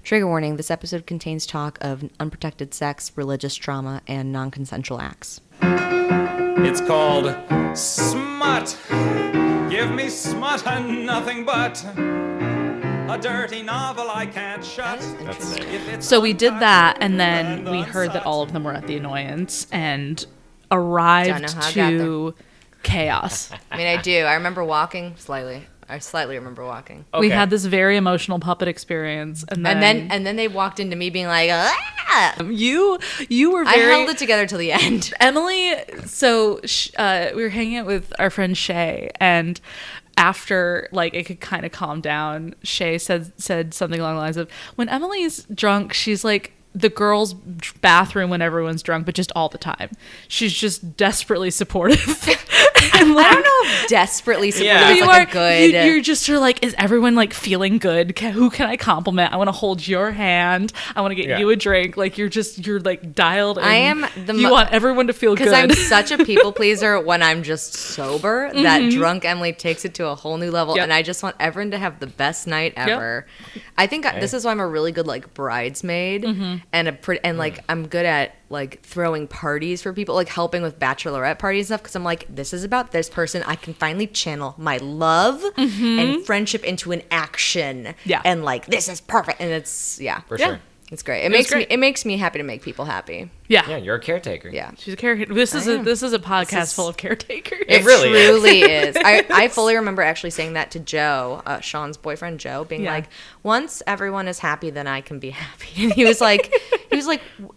Trigger warning, this episode contains talk of unprotected sex, religious trauma, and non-consensual acts. It's called smut. Give me smut and nothing but a dirty novel I can't shut. That's it. So we did that, and then we heard that all of them were at the Annoyance and arrived to chaos. I mean, I do. I remember walking slightly. I slightly remember walking. Okay. We had this very emotional puppet experience, and then they walked into me being like, ah! You were very... I held it together till the end. Emily, so we were hanging out with our friend Shay, and after like it could kind of calm down, Shay said something along the lines of, when Emily's drunk, she's like the girls' bathroom when everyone's drunk, but just all the time. She's just desperately supportive. And like, I don't know if desperately supportive is like a good... You're just sort of like, is everyone like feeling good? Who can I compliment? I want to hold your hand. I want to get you a drink. Like you're like dialed in. You want everyone to feel good. Because I'm such a people pleaser when I'm just sober that drunk Emily takes it to a whole new level. And I just want everyone to have the best night ever. I think this is why I'm a really good like bridesmaid and like I'm good at like throwing parties for people, like helping with bachelorette parties and stuff, because I'm like, this is about this person. I can finally channel my love and friendship into an action. Yeah. And like, this is perfect. And it's, For sure. It's great. It makes me happy to make people happy. Yeah, you're a caretaker. Yeah, she's a caretaker. This is a podcast full of caretakers. It really truly is. I fully remember actually saying that to Joe, Sean's boyfriend Joe, being like, once everyone is happy, then I can be happy. And he was like,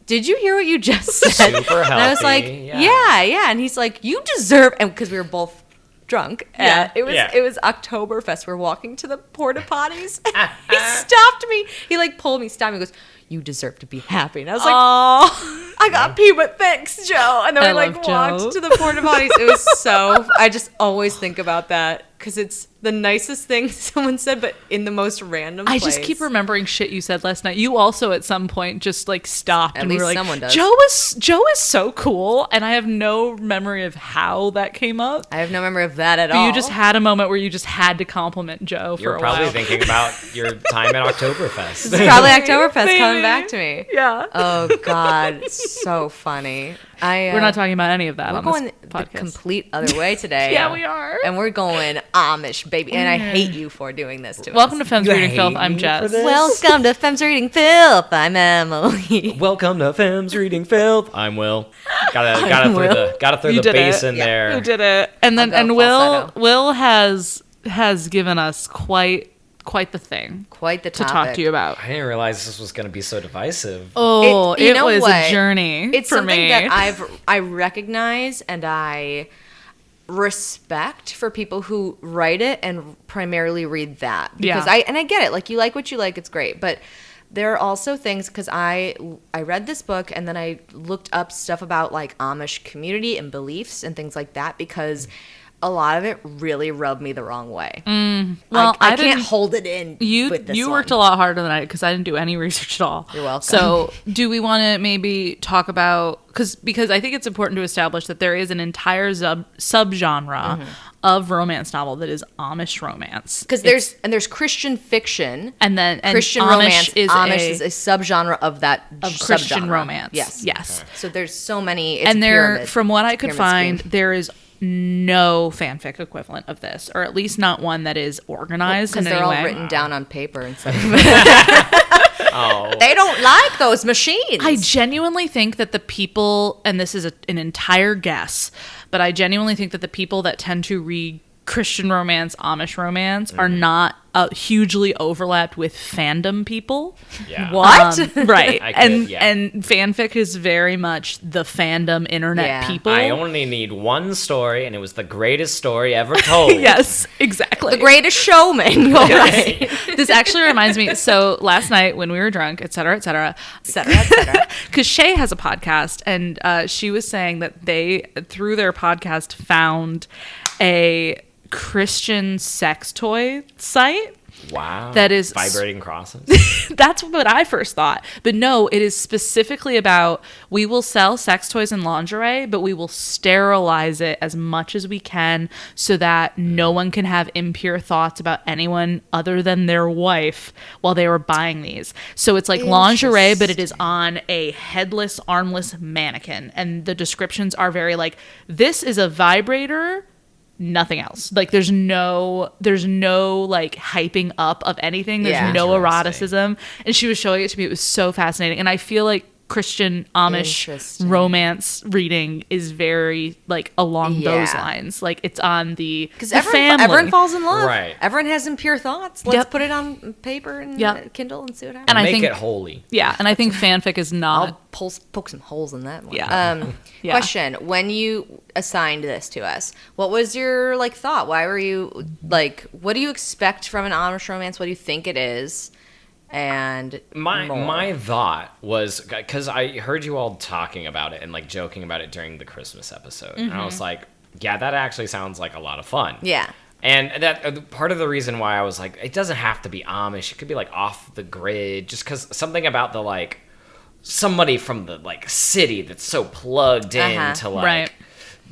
did you hear what you just said? Super healthy. And I was like, yeah. And he's like, you deserve, and because we were both drunk. It was Oktoberfest. We're walking to the porta potties. He stopped me. He like pulled me, stopped me, and goes, you deserve to be happy. And I was like, oh, I got pee, but thanks, Joe. And then we like walked to the porta potties. It was so, I just always think about that because it's the nicest thing someone said, but in the most random place. I just keep remembering shit you said last night. You also at some point just like stopped at and least were like, someone does. Joe is so cool, and I have no memory of how that came up. I have no memory of that at all. You just had a moment where you just had to compliment Joe for a while. You're probably thinking about your time at Oktoberfest. This is probably Oktoberfest coming back to me. Yeah. Oh God, so funny. We're not talking about any of that on this podcast. We're going the complete other way today. Yeah, we are. And we're going Amish, baby. And I hate you for doing this to us. Welcome to Femmes Reading Filth. I'm Jess. Welcome to Femmes Reading Filth. I'm Emily. Welcome to Femmes Reading Filth. I'm Will. Gotta throw the bass in there. You did it. And Will has given us quite the thing. Quite the topic. To talk to you about. I didn't realize this was going to be so divisive. Oh, it was a journey. It's for something me. that I recognize and I respect for people who write it and primarily read that. Because I get it. Like, you like what you like, it's great. But there are also things, because I read this book and then I looked up stuff about like Amish community and beliefs and things like that, because a lot of it really rubbed me the wrong way. Well, I can't hold it in. You worked a lot harder than I did, because I didn't do any research at all. You're welcome. So do we want to maybe talk about, because I think it's important to establish that there is an entire subgenre of romance novel that is Amish romance. Because there's Christian fiction, and Christian romance is a subgenre of that of Christian romance. Yes. Okay. So there's so many. It's and there, from what I could find, there is no fanfic equivalent of this, or at least not one that is organized in any way. Because they're all written down on paper and stuff. They don't like those machines. I genuinely think that the people, and this is an entire guess, but I genuinely think that the people that tend to read Christian romance, Amish romance, are not hugely overlapped with fandom people. Yeah. What? Right. And and fanfic is very much the fandom internet people. I only need one story, and it was the greatest story ever told. Yes, exactly. The Greatest Showman. Right. This actually reminds me. So last night when we were drunk, et cetera, because Shay has a podcast, and she was saying that they, through their podcast, found a Christian sex toy site Wow. That is vibrating crosses. That's what I first thought. But no, it is specifically about we will sell sex toys and lingerie, but we will sterilize it as much as we can so that no one can have impure thoughts about anyone other than their wife while they were buying these. So it's like lingerie, but it is on a headless, armless mannequin. And the descriptions are very like, this is a vibrator, nothing else. Like there's no like hyping up of anything. There's no eroticism. And she was showing it to me. It was so fascinating. And I feel like Christian Amish romance reading is very like along those lines. Like it's on the family. Everyone falls in love. Right. Everyone has impure thoughts. Let's put it on paper and Kindle and see what happens. And I make think it holy. Yeah, and I think fanfic is not. I'll poke some holes in that one. Yeah. Question: when you assigned this to us, what was your like thought? Why were you like? What do you expect from an Amish romance? What do you think it is? And my thought was, because I heard you all talking about it and like joking about it during the Christmas episode, and I was like, yeah, that actually sounds like a lot of fun. Yeah. And that part of the reason why I was like, it doesn't have to be Amish. It could be like off the grid, just because something about the like somebody from the like city that's so plugged in to like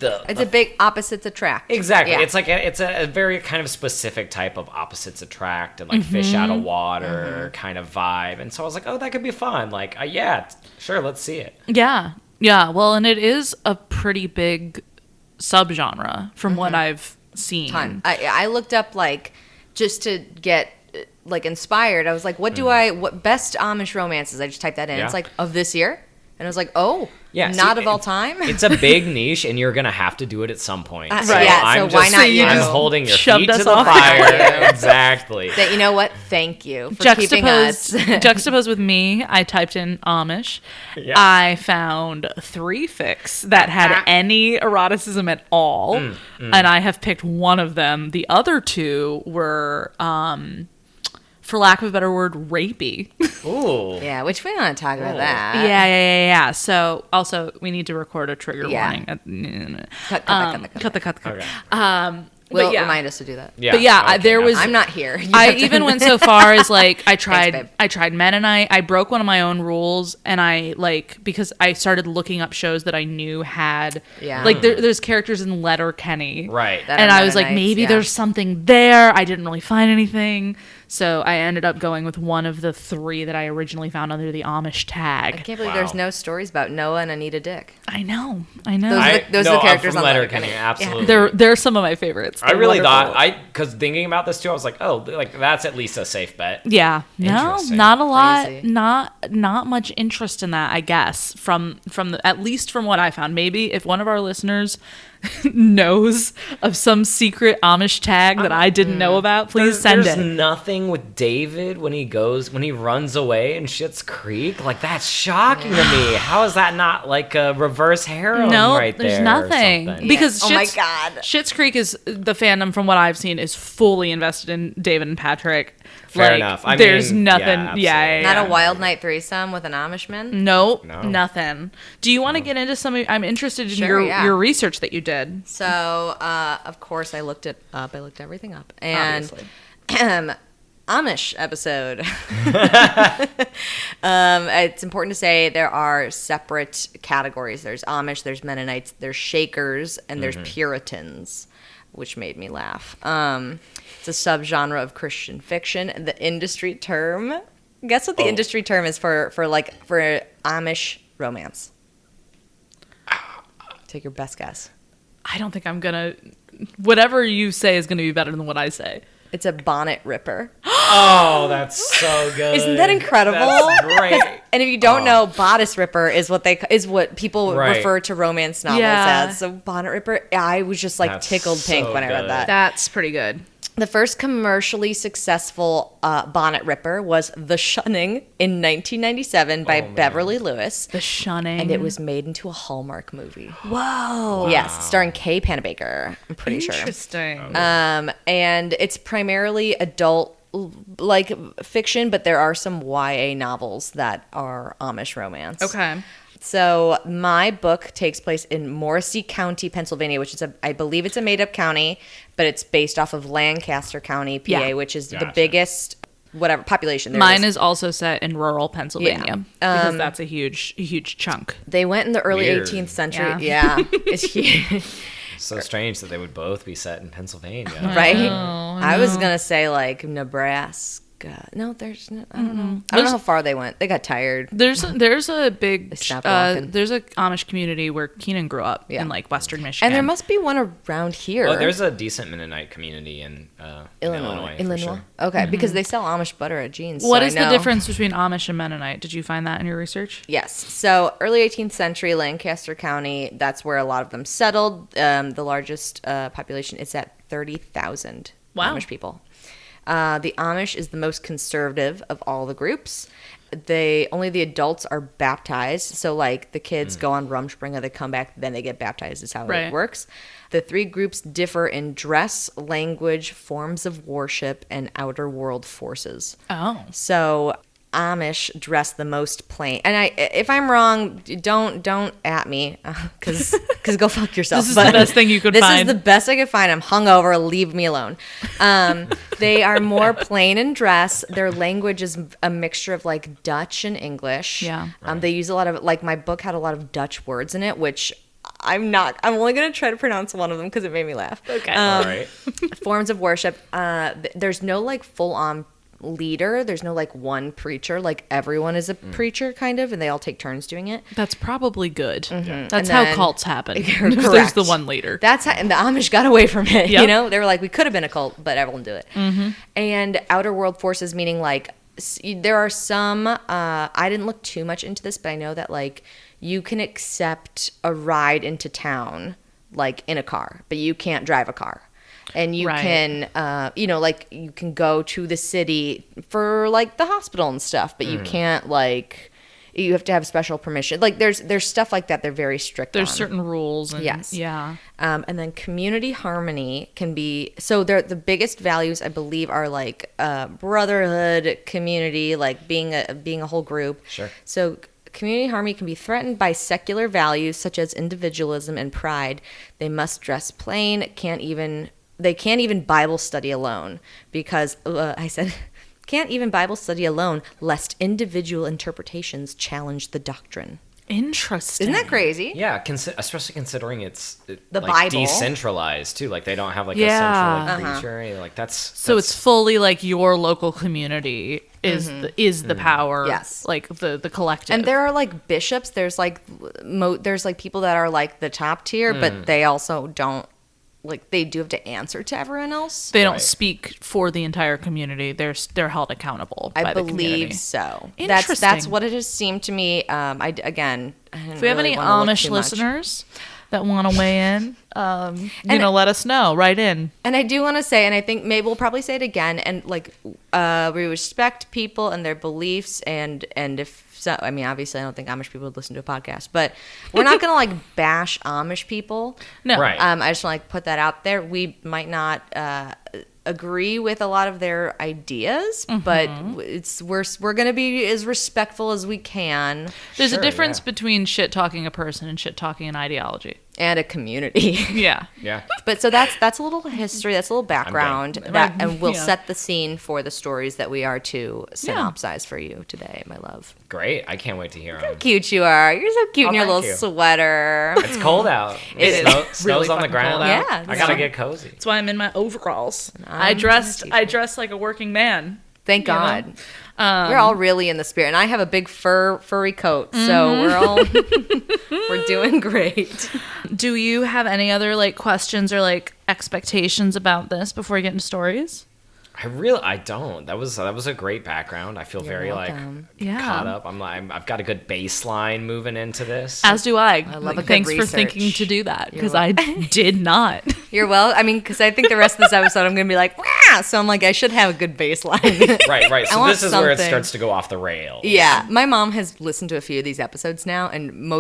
it's a big opposites attract. Exactly. Yeah. It's a very kind of specific type of opposites attract and like fish out of water kind of vibe. And so I was like, oh, that could be fun. Like, yeah, sure, let's see it. Yeah. Yeah. Well, and it is a pretty big subgenre from what I've seen. I looked up like just to get like inspired. I was like, what best Amish romances? I just typed that in. It's like of this year. And I was like, not of all time. It's a big niche, and you're going to have to do it at some point. So why not you? I'm holding your feet to the fire. Exactly. That, you know what? Thank you for keeping us. Juxtaposed with me, I typed in Amish. Yeah. I found 3 fics that had any eroticism at all. And I have picked one of them. The other 2 were... for lack of a better word, rapey. Ooh. Yeah, which we don't want to talk about that. Yeah. So, also, we need to record a trigger warning. Cut. Okay. Will remind us to do that. Yeah. But yeah, there was... I'm not here. I even went so far as like, I tried Mennonite. I broke one of my own rules, and I like, because I started looking up shows that I knew had... Yeah. Like, there's characters in Letterkenny. Right. And I was like, maybe there's something there. I didn't really find anything. So I ended up going with one of the 3 that I originally found under the Amish tag. I can't believe there's no stories about Noah and Anita Dick. I know. Those are the characters on Letterkenny. Absolutely. They're some of my favorites. I really thought, because thinking about this too, I was like, oh, like that's at least a safe bet. Yeah. No, not a lot. Crazy. Not much interest in that, I guess, from at least from what I found. Maybe if one of our listeners knows of some secret Amish tag that I didn't know about, please send it. There's nothing with David when he runs away in Schitt's Creek. Like, that's shocking to me. How is that not like a reverse harem right there? There's nothing. Because my God. Schitt's Creek is, the fandom from what I've seen, is fully invested in David and Patrick. Fair enough. There's nothing. Yeah. Not a wild night threesome with an Amishman? Nope. No. Nothing. Do you want to get into some of... I'm interested in your research that you did. So, of course, I looked it up. I looked everything up. And Amish episode. It's important to say there are separate categories. There's Amish, there's Mennonites, there's Shakers, and there's Puritans, which made me laugh. It's a subgenre of Christian fiction. The industry term, guess what the industry term is for Amish romance? Take your best guess. I don't think I'm gonna... Whatever you say is gonna be better than what I say. It's a bonnet ripper. Oh, that's so good. Isn't that incredible? That's great. And if you don't know, bodice ripper is what people refer to romance novels as. So bonnet ripper, I was just like tickled pink when I read that. That's pretty good. The first commercially successful bonnet ripper was The Shunning in 1997 by Beverly Lewis. The Shunning. And it was made into a Hallmark movie. Whoa. Yes, starring Kay Panabaker, I'm pretty sure. Interesting. And it's primarily adult like fiction, but there are some YA novels that are Amish romance. Okay. So my book takes place in Morrissey County, Pennsylvania, which is I believe it's a made-up county, but it's based off of Lancaster County, PA, which is the biggest population. Mine is also set in rural Pennsylvania because that's a huge chunk. They went in the early Weird. 18th century. Yeah, it's huge. So strange that they would both be set in Pennsylvania. Right? I was going to say like Nebraska. No, there's no, I don't know. I don't know how far they went. They got tired. There's a big stopped walking. there's a Amish community where Keenan grew up in like Western Michigan. And there must be one around here. Oh, there's a decent Mennonite community in Illinois. For sure. Okay, because they sell Amish butter at Jean's. What so is I know. the difference between Amish and Mennonite? Did you find that in your research? Yes. So early 18th century, Lancaster County, that's where a lot of them settled. The largest population is at 30,000 Amish people. The Amish is the most conservative of all the groups. Only the adults are baptized. So like the kids go on Rumspringa, they come back, then they get baptized is how it works. The three groups differ in dress, language, forms of worship, and outer world forces. Oh. So Amish dress the most plain. And if I'm wrong, don't at me, because go fuck yourself. This is the best thing you could find. This is the best I could find. I'm hungover. Leave me alone. They are more plain in dress. Their language is a mixture of like Dutch and English. Yeah. They use a lot of, like my book had a lot of Dutch words in it, which I'm only going to try to pronounce one of them because it made me laugh. Okay. All right. Forms of worship. There's no like full on leader. There's no like one preacher. Like everyone is a preacher kind of, and they all take turns doing it. That's probably good. That's And how then- cults happen. You're There's correct. the one leader. That's how, and the Amish got away from it. Yep. You know, they were like, we could have been a cult, but everyone do it. And outer world forces, meaning like there are some. I didn't look too much into this, but I know that like you can accept a ride into town like in a car, but you can't drive a car. And you can, like you can go to the city for like the hospital and stuff, but you can't like, you have to have special permission. Like there's stuff like that. They're very strict. There's on. certain rules. And, Yes. Yeah. And then community harmony can be, so the biggest values I believe are like brotherhood, community, like being a whole group. Sure. So community harmony can be threatened by secular values such as individualism and pride. They must dress plain, they can't even Bible study alone because I said, can't even Bible study alone lest individual interpretations challenge the doctrine. Interesting. Isn't that crazy? Yeah, especially considering it's The like, Bible. decentralized too. Like they don't have like a Yeah. central like, preacher. Or anything. Like So it's fully like your local community is the power. Yes. Like the collective. And there are like bishops. There's like there's like people that are like the top tier, but they also don't. Like they do have to answer to everyone else. they don't Right. speak for the entire community. They're held accountable by I the community. believe so. Interesting. That's what it has seemed to me. I didn't If we have really any wanna look Amish too much. listeners that want to weigh in, let us know. Write in. And I do want to say, and I think maybe we'll probably say it again, and like we respect people and their beliefs, and if so, I mean, obviously, I don't think Amish people would listen to a podcast, but we're not gonna like bash Amish people. No. Right. I just want to like put that out there. We might not agree with a lot of their ideas, but we're gonna be as respectful as we can. There's Sure, a difference yeah. between shit talking a person and shit talking an ideology. And a community. Yeah. Yeah. But so that's a little history, that's a little background, and we'll Yeah. set the scene for the stories that we are to synopsize for you today, my love. Great. I can't wait to hear them. Cute you are. You're so cute in your thank little you. sweater. It's cold out. It is Snow's really on the fucking ground. cold out. Yeah, I gotta get cozy. That's why I'm in my overalls. I dressed like a working man. Thank You know? God. We're all really in the spirit, and I have a big furry coat, so we're all we're doing great. Do you have any other like questions or like expectations about this before we get into stories? I don't. That was a great background. I feel very welcome. Yeah. caught up. I've got a good baseline moving into this. As do I. love a good Thanks for research. thinking to do that because I did not. You're well. I mean, because I think the rest of this episode, I'm gonna be like, "Wah!" So I'm like, I should have a good baseline. Right. So want this is where it something. starts to go off the rails. Yeah, my mom has listened to a few of these episodes now, and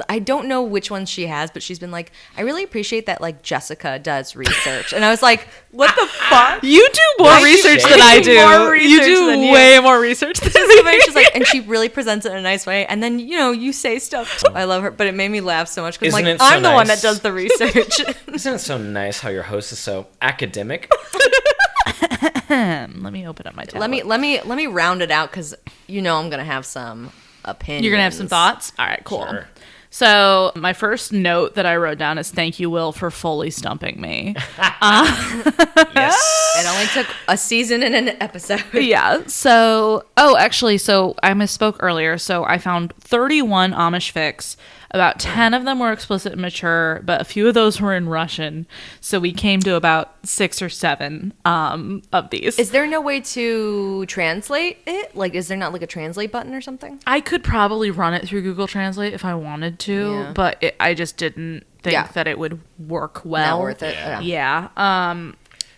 I don't know which ones she has, but she's been like, I really appreciate that, like, Jessica does research. And I was like, what the fuck? You do more research than I do. More You research do than you. way more research than me. She's like, and she really presents it in a nice way, and then, you say stuff. I love her, but it made me laugh so much, because Isn't like, it so I'm the one nice? that does the research. Isn't it so nice how your host is so academic? Let me open up my tablet. let me round it out, because I'm gonna have some opinions. You're gonna have some thoughts? All right, cool. Sure. So my first note that I wrote down is thank you, Will, for fully stumping me. Yes. It only took a season and an episode. Yeah. So I misspoke earlier. So I found 31 Amish fics. About 10 of them were explicit and mature, but a few of those were in Russian. So we came to about 6 or 7 of these. Is there no way to translate it? Like, is there not like a translate button or something? I could probably run it through Google Translate if I wanted to, Yeah. but I just didn't think that it would work well. Not worth it. Yeah. Yeah.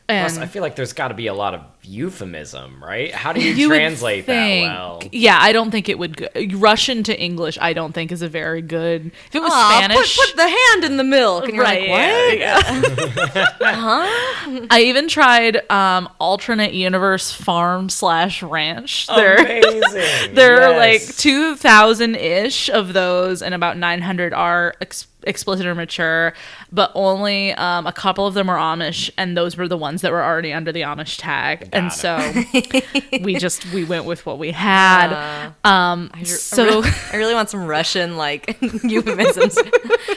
Plus, I feel like there's got to be a lot of euphemism, right? How do you would translate that think- well? Yeah, I don't think it would. Russian to English, I don't think is a very good. If it was Spanish, Put the hand in the milk. And you're right? like, what? Yeah. I even tried alternate universe farm/ranch. Amazing. There are Yes. like 2,000-ish of those, and about 900 are explicit or mature, but only a couple of them are Amish, and those were the ones that were already under the Amish tag. And so we went with what we had. I really want some Russian like euphemisms.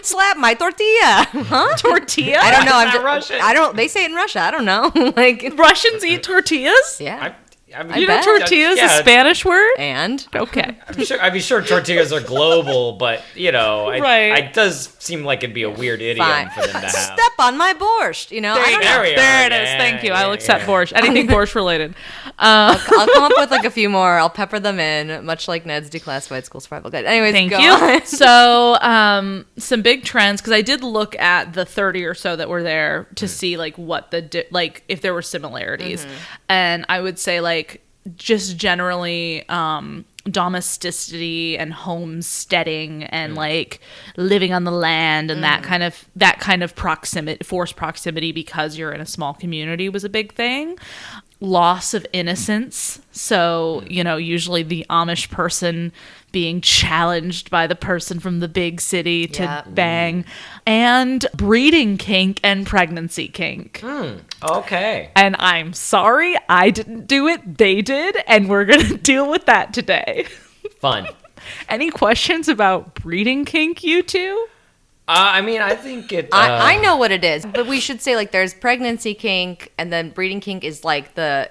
Slap my tortilla, huh? Tortilla? I don't know. I'm Not just Russian. I don't. They say it in Russia. I don't know. Like, Russians eat tortillas? yeah. I mean, You know bet. tortilla is a Spanish word? And Okay. I'd be sure tortillas are global, but Right. it does seem like it'd be a weird idiom fine. for them to have. Step on my borscht. I don't know. There we are. There it is. Yeah, Thank you. I will yeah, accept yeah. borscht. Anything borscht related. I'll come up with like a few more. I'll pepper them in, much like Ned's Declassified School Survival Guide. Anyways, Thank go you. on. So, some big trends, because I did look at the 30 or so that were there to see like what if there were similarities, and I would say like just generally domesticity and homesteading and like living on the land and that kind of proximity, forced proximity because you're in a small community was a big thing. Loss of innocence. So, usually the Amish person being challenged by the person from the big city to Yep. bang, and breeding kink and pregnancy kink. Okay. And I'm sorry, I didn't do it. They did. And we're going to deal with that today. Fun. Any questions about breeding kink, you two? I mean, I think it. I know what it is, but we should say like there's pregnancy kink, and then breeding kink is like the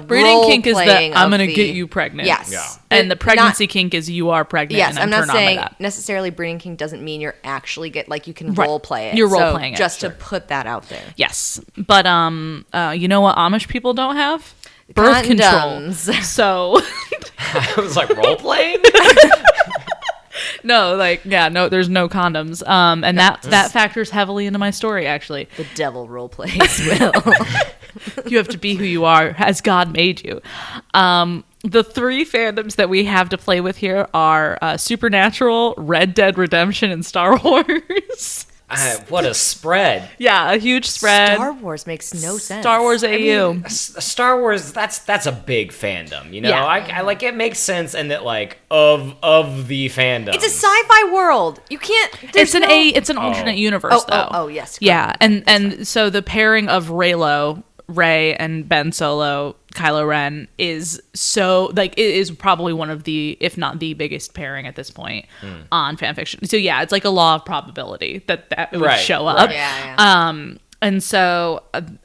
Breeding role kink is playing the I'm of going to the- get you pregnant. Yes. Yeah. And the pregnancy Not- kink is you are pregnant. Yes, and I'm not turned on by saying that. necessarily breeding kink doesn't mean you're actually you can Right. role play it. You're So role-playing it, just sure. to put that out there. Yes, but you know what Amish people don't have? Birth Condoms. control. So I was like role playing. no, there's no condoms. And that factors heavily into my story. Actually, The devil role plays Will. you have to be who you are as God made you. The 3 fandoms that we have to play with here are Supernatural, Red Dead Redemption, and Star Wars. What a spread. Yeah, a huge spread. Star Wars makes no sense. Star Wars AU. I mean, Star Wars, that's a big fandom, Yeah. I like it makes sense, and that like of the fandom. It's a sci-fi world. You can't. It's an alternate universe though. Oh, yes. correct. Yeah, and so the pairing of Rey and Ben Solo, Kylo Ren is so like it is probably one of the, if not the biggest pairing at this point on fanfiction. So yeah, it's like a law of probability that it would Right, show up. right. Yeah. And so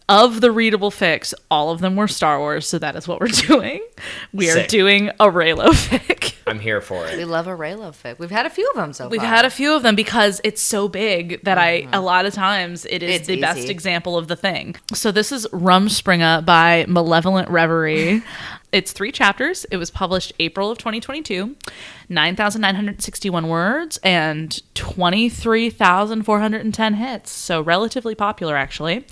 of the readable fics, all of them were Star Wars. So that is what we're doing. We are Sick. doing a Reylo fic. I'm here for We it. love a Raylo fic. We've had a few of them so We've far. had a few of them because it's so big that a lot of times it is It's the best easy. example of the thing. So this is Rumspringa by MalevolentReverie. It's 3 chapters. It was published April of 2022, 9,961 words and 23,410 hits. So relatively popular, actually.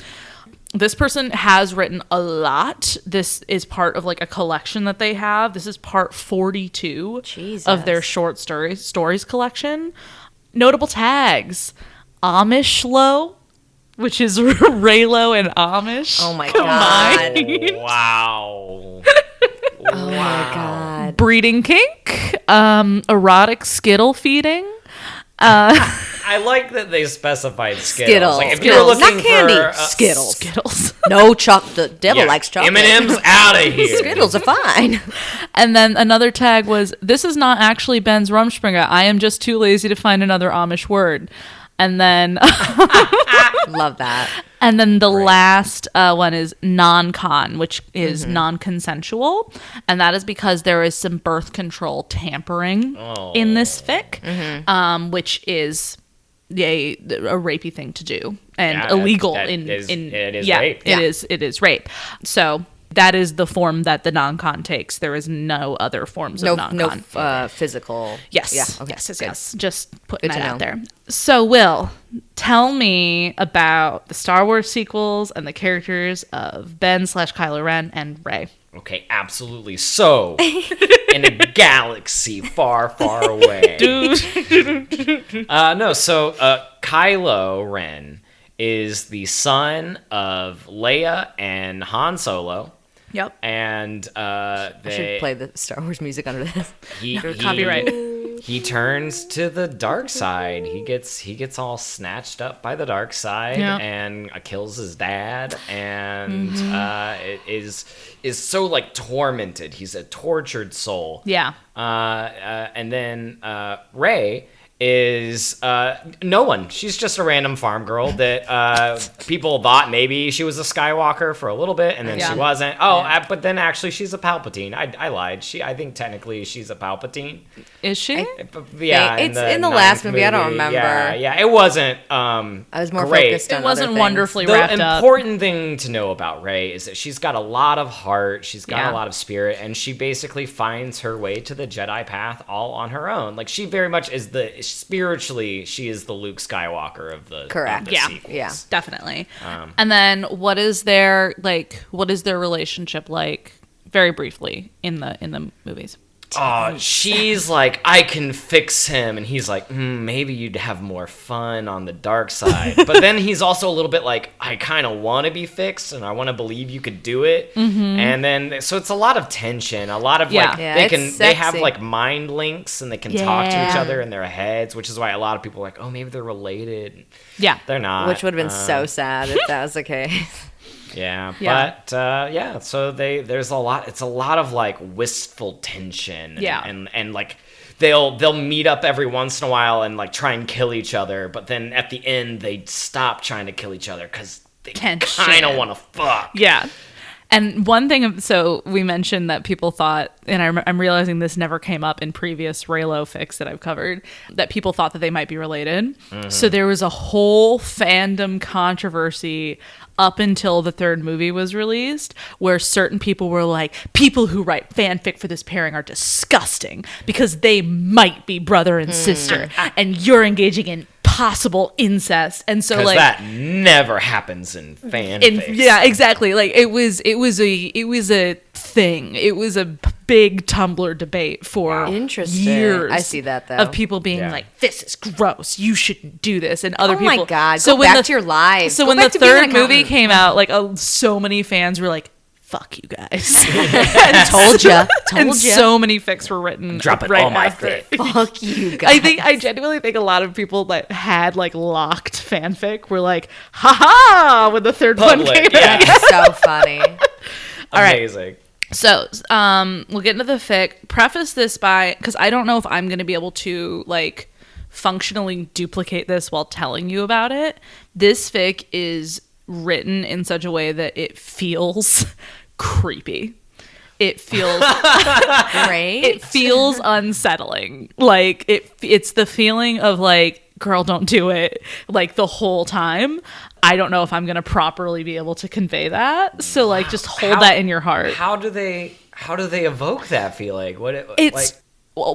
This person has written a lot. This is part of like a collection that they have. This is part 42 of their short stories collection. Notable tags: Amish-lo, which is Raylo and Amish. Oh my God. Wow. Oh my God. Breeding kink, erotic skittle feeding. I like that they specified Skittles. Skittles. Like, if Skittles. you're looking Not candy. for Skittles. Skittles. No chocolate. The devil likes chocolate. M&M's out of here. Skittles are fine. And then another tag was, this is not actually Ben's Rumspringa. I am just too lazy to find another Amish word. And then Love that. and then the last one is non-con, which is non-consensual. And that is because there is some birth control tampering in this fic, which is a rapey thing to do and illegal it is rape. It is rape. So that is the form that the non-con takes. There is no other forms of non-con. No physical. Yes. Yeah. Okay. Yes. Just putting Good to that out know. there. So, Will, tell me about the Star Wars sequels and the characters of Ben/Kylo Ren and Rey. Okay, absolutely. So, in a galaxy far, far away. Kylo Ren is the son of Leia and Han Solo. Yep. And I should play the Star Wars music under this. Copyright. He turns to the dark side. He gets all snatched up by the dark side and kills his dad, and it is so like tormented. He's a tortured soul. Yeah. And then Rey is no one. She's just a random farm girl that people thought maybe she was a Skywalker for a little bit, and then she wasn't. But then actually she's a Palpatine. I lied. I think technically she's a Palpatine. Is she? Yeah, it's in the last movie. I don't remember. Yeah, it wasn't. I was more great. focused on It wasn't other things. wonderfully The wrapped up. important thing to know about Rey is that she's got a lot of heart, she's got a lot of spirit, and she basically finds her way to the Jedi path all on her own. Like, she very much is spiritually, she is the Luke Skywalker of the sequels. Yeah. Definitely. And then what is their relationship like, very briefly, in the movies? She's like, I can fix him, and he's like, maybe you'd have more fun on the dark side. But then he's also a little bit like, I kind of want to be fixed, and I want to believe you could do it. And then so it's a lot of tension, a lot of they have like mind links, and they can talk to each other in their heads, which is why a lot of people are like, oh, maybe they're related. Yeah, they're not. Which would have been so sad if that was the case. Yeah, but so there's a lot. It's a lot of like wistful tension. And like they'll meet up every once in a while and like try and kill each other, but then at the end they stop trying to kill each other because they kind of want to fuck. Yeah. And one thing, so we mentioned that people thought, and I'm realizing this never came up in previous Raylo fics that I've covered, that people thought that they might be related. So there was a whole fandom controversy up until the third movie was released, where certain people were like, people who write fanfic for this pairing are disgusting because they might be brother and sister, and you're engaging in possible incest. And so like that never happens in fanfics. Yeah, exactly. Like it was a thing. It was a big Tumblr debate for years. I see that though. Of people being like, this is gross, you shouldn't do this, and other people. Oh my God, go back to your lives. So when the third movie came out, like so many fans were like, fuck you guys. Told ya. And so many fics were written. Drop it right on my after. Fuck you guys. I genuinely think a lot of people that had like locked fanfic were like, haha, when the third one came out. That's so funny. All right. Amazing. So, we'll get into the fic. Preface this by, because I don't know if I'm going to be able to like functionally duplicate this while telling you about it. This fic is written in such a way that it feels creepy. It feels great. It feels unsettling. Like it's the feeling of like, girl, don't do it, like the whole time. I don't know if I'm gonna properly be able to convey that. So like, just hold that in your heart. How do they evoke that feeling?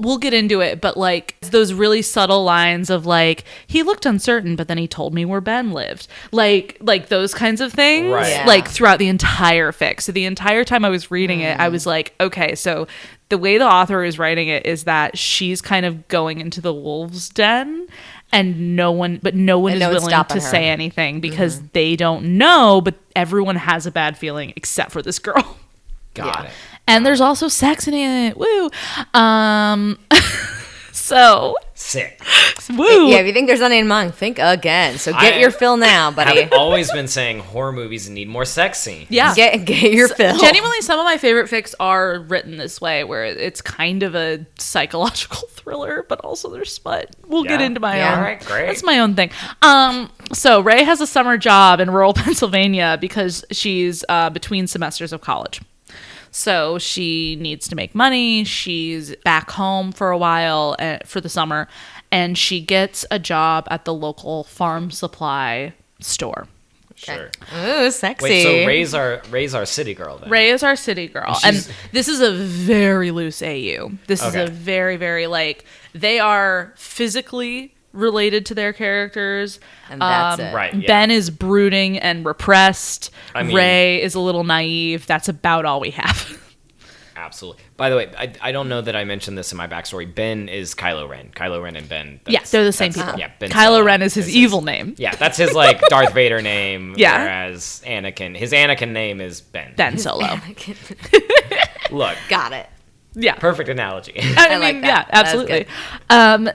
we'll get into it, but like those really subtle lines of like, he looked uncertain, but then he told me where Ben lived. Like those kinds of things, Right. Yeah. like throughout the entire fic. So the entire time I was reading it, I was like, okay, so the way the author is writing it is that she's kind of going into the wolves' den, and no one is willing to say anything because they don't know, but everyone has a bad feeling except for this girl. Got it. And there's also sex in it. Woo. So Sick. woo. Yeah, if you think there's nothing in mind, think again. So get your fill now, buddy. I've always been saying horror movies need more sex scenes. Yeah. Get your fill. Genuinely, some of my favorite fics are written this way, where it's kind of a psychological thriller, but also there's smut. We'll get into my own. All right, great. That's my own thing. So Ray has a summer job in rural Pennsylvania because she's between semesters of college. So she needs to make money. She's back home for a while for the summer, and she gets a job at the local farm supply store. Sure. Ooh, sexy. Wait, so Ray's our city girl then? Ray is our city girl. And this is a very loose AU. This is Okay. a very, very, like, they are physically related to their characters. And that's it. Right. Yeah. Ben is brooding and repressed. I mean- Ray is a little naive. That's about all we have. Absolutely. By the way, I don't know that I mentioned this in my backstory. Ben is Kylo Ren. Kylo Ren and Ben. Yeah, they're the same people. Yeah, Ben Kylo Solo Ren is his evil name. Yeah, that's his like Darth Vader name. Yeah. Whereas his Anakin name is Ben. Ben Solo. Look, Got it. Yeah. perfect analogy. I like mean, that. yeah, That's absolutely.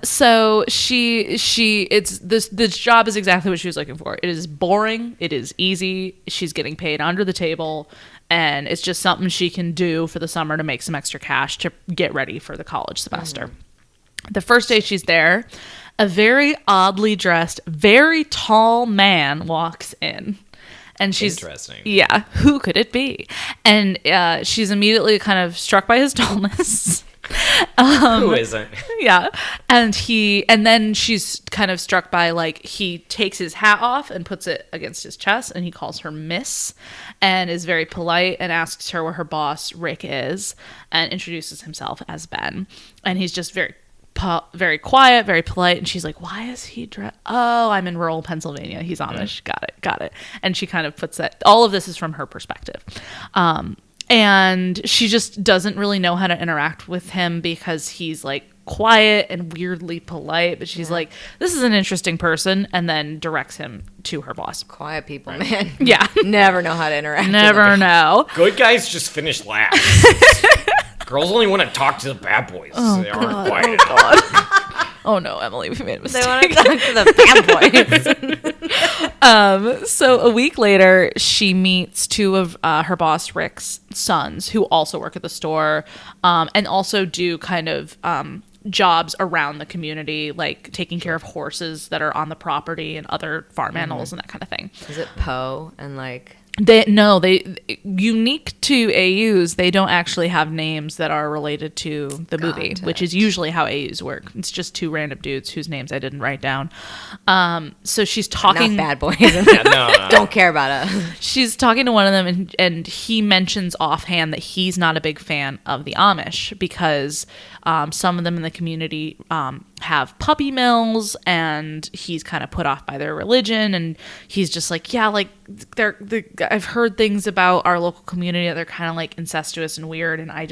So this job is exactly what she was looking for. It is boring. It is easy. She's getting paid under the table, and it's just something she can do for the summer to make some extra cash to get ready for the college semester. The first day she's there, a very oddly dressed, very tall man walks in. And she's Interesting. Yeah, who could it be? And she's immediately kind of struck by his tallness. Who isn't? Yeah. And then she's kind of struck by, like, he takes his hat off and puts it against his chest, and he calls her Miss, and is very polite and asks her where her boss Rick is, and introduces himself as Ben. And he's just very quiet, very polite, and she's like, why is he oh, I'm in rural Pennsylvania, he's Amish. Got it. And she kind of puts that, all of this is from her perspective, and she just doesn't really know how to interact with him because he's like quiet and weirdly polite, but she's like, this is an interesting person, and then directs him to her boss. Quiet people, man. Yeah. Never know how to interact. Never know. Good guys just finish last. Girls only want to talk to the bad boys. They aren't quiet. Oh no, Emily, we made a They mistake. want to talk to the bad boys. So a week later, she meets two of her boss Rick's sons, who also work at the store, and also do kind of jobs around the community, like taking care of horses that are on the property and other farm animals and that kind of thing. Is it Poe and like? They unique to AUs, they don't actually have names that are related to the movie, which is usually how AUs work. It's just two random dudes whose names I didn't write down. So she's talking. Not bad boys. Yeah, no. Don't care about us. She's talking to one of them, and he mentions offhand that he's not a big fan of the Amish because some of them in the community have puppy mills, and he's kind of put off by their religion, and he's just like, yeah, like I've heard things about our local community that they're kind of like incestuous and weird, and I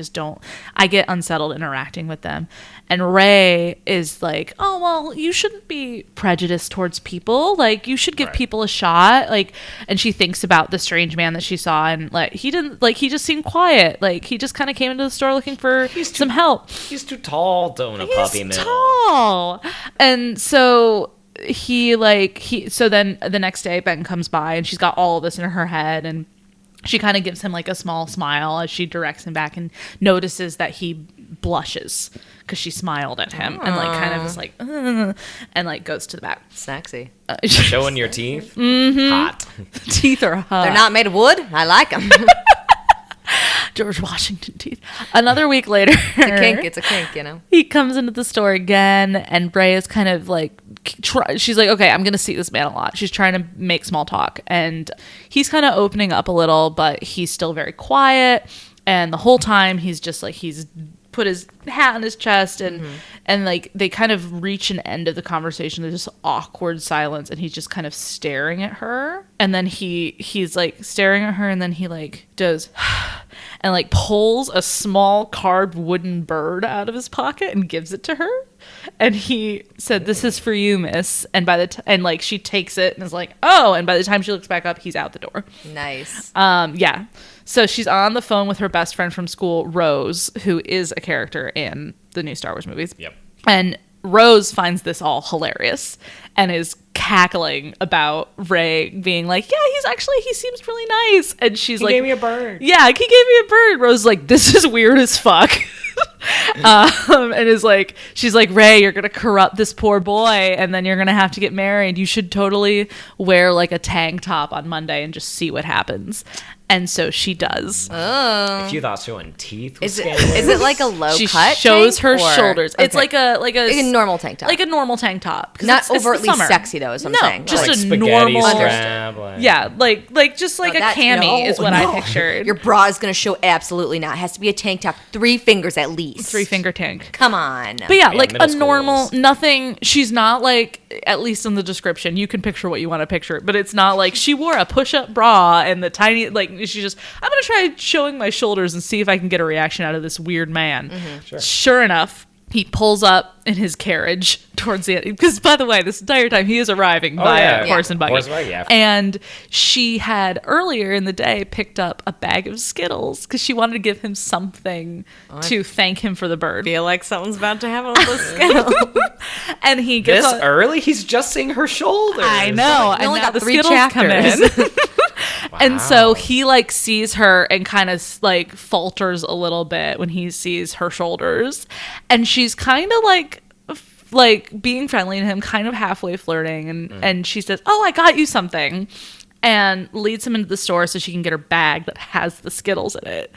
get unsettled interacting with them. And Ray is like, oh, well, you shouldn't be prejudiced towards people. Like, you should give people a shot. Like, and she thinks about the strange man that she saw, and like, he just seemed quiet. Like, he just kind of came into the store looking for some help. He's too tall to own a puppy mill. Tall. And so so then the next day Ben comes by, and she's got all of this in her head, and she kind of gives him like a small smile as she directs him back, and notices that he blushes because she smiled at him. And like kind of is like and like goes to the back. Sexy. Showing your teeth? Mm-hmm. Hot. Teeth are hot. They're not made of wood. I like them. George Washington teeth. Another week later, It's a kink, you know. he comes into the store again, and Bray is kind of like, she's like, okay, I'm going to see this man a lot. She's trying to make small talk, and he's kind of opening up a little, but he's still very quiet. And the whole time he's just like, he's put his hat on his chest, and like they kind of reach an end of the conversation. There's this awkward silence, and he's just kind of staring at her, and then he's like staring at her, and then he like does and like pulls a small carved wooden bird out of his pocket and gives it to her, and he said, "This is for you, miss." And and like she takes it and is like, "Oh," and by the time she looks back up, he's out the door. Nice. Yeah. So she's on the phone with her best friend from school, Rose, who is a character in the new Star Wars movies. Yep. And Rose finds this all hilarious and is cackling about Ray being like, yeah, he seems really nice. And she's like, he gave me a bird. Yeah, he gave me a bird. Rose is like, this is weird as fuck. And is like, she's like, Ray, you're gonna corrupt this poor boy, and then you're gonna have to get married. You should totally wear like a tank top on Monday and just see what happens. And so she does. Oh. If you thought showing teeth was Is it like a low She cut? shows tank, her or- shoulders. Okay. It's like a normal tank top. like a normal tank top. 'Cause Not it's the overtly summer. sexy though, is what No, I'm saying. just like a spaghetti normal. strap, like- Yeah, like just like a cami is what I pictured. Your bra is going to show absolutely not. It has to be a tank top, 3 fingers at least. 3-finger tank. Come on. But yeah, Yeah, like a middle normal, schools. nothing. She's not like, at least in the description, you can picture what you want to picture, but it's not like she wore a push-up bra and the tiny, like, she just, I'm going to try showing my shoulders and see if I can get a reaction out of this weird man. Sure enough, he pulls up in his carriage towards the end. Because, by the way, this entire time he is arriving via horse and buggy. Horse and buggy, yeah. And she had earlier in the day picked up a bag of Skittles because she wanted to give him something to thank him for the bird. I feel like something's about to happen with this Skittle. And he gets This early? He's just seeing her shoulders. I know. We only and now got the 3 Skittles come in. chapters. And so he like sees her and kind of like falters a little bit when he sees her shoulders, and she's kind of like being friendly to him, kind of halfway flirting, and she says, "Oh, I got you something," and leads him into the store so she can get her bag that has the Skittles in it.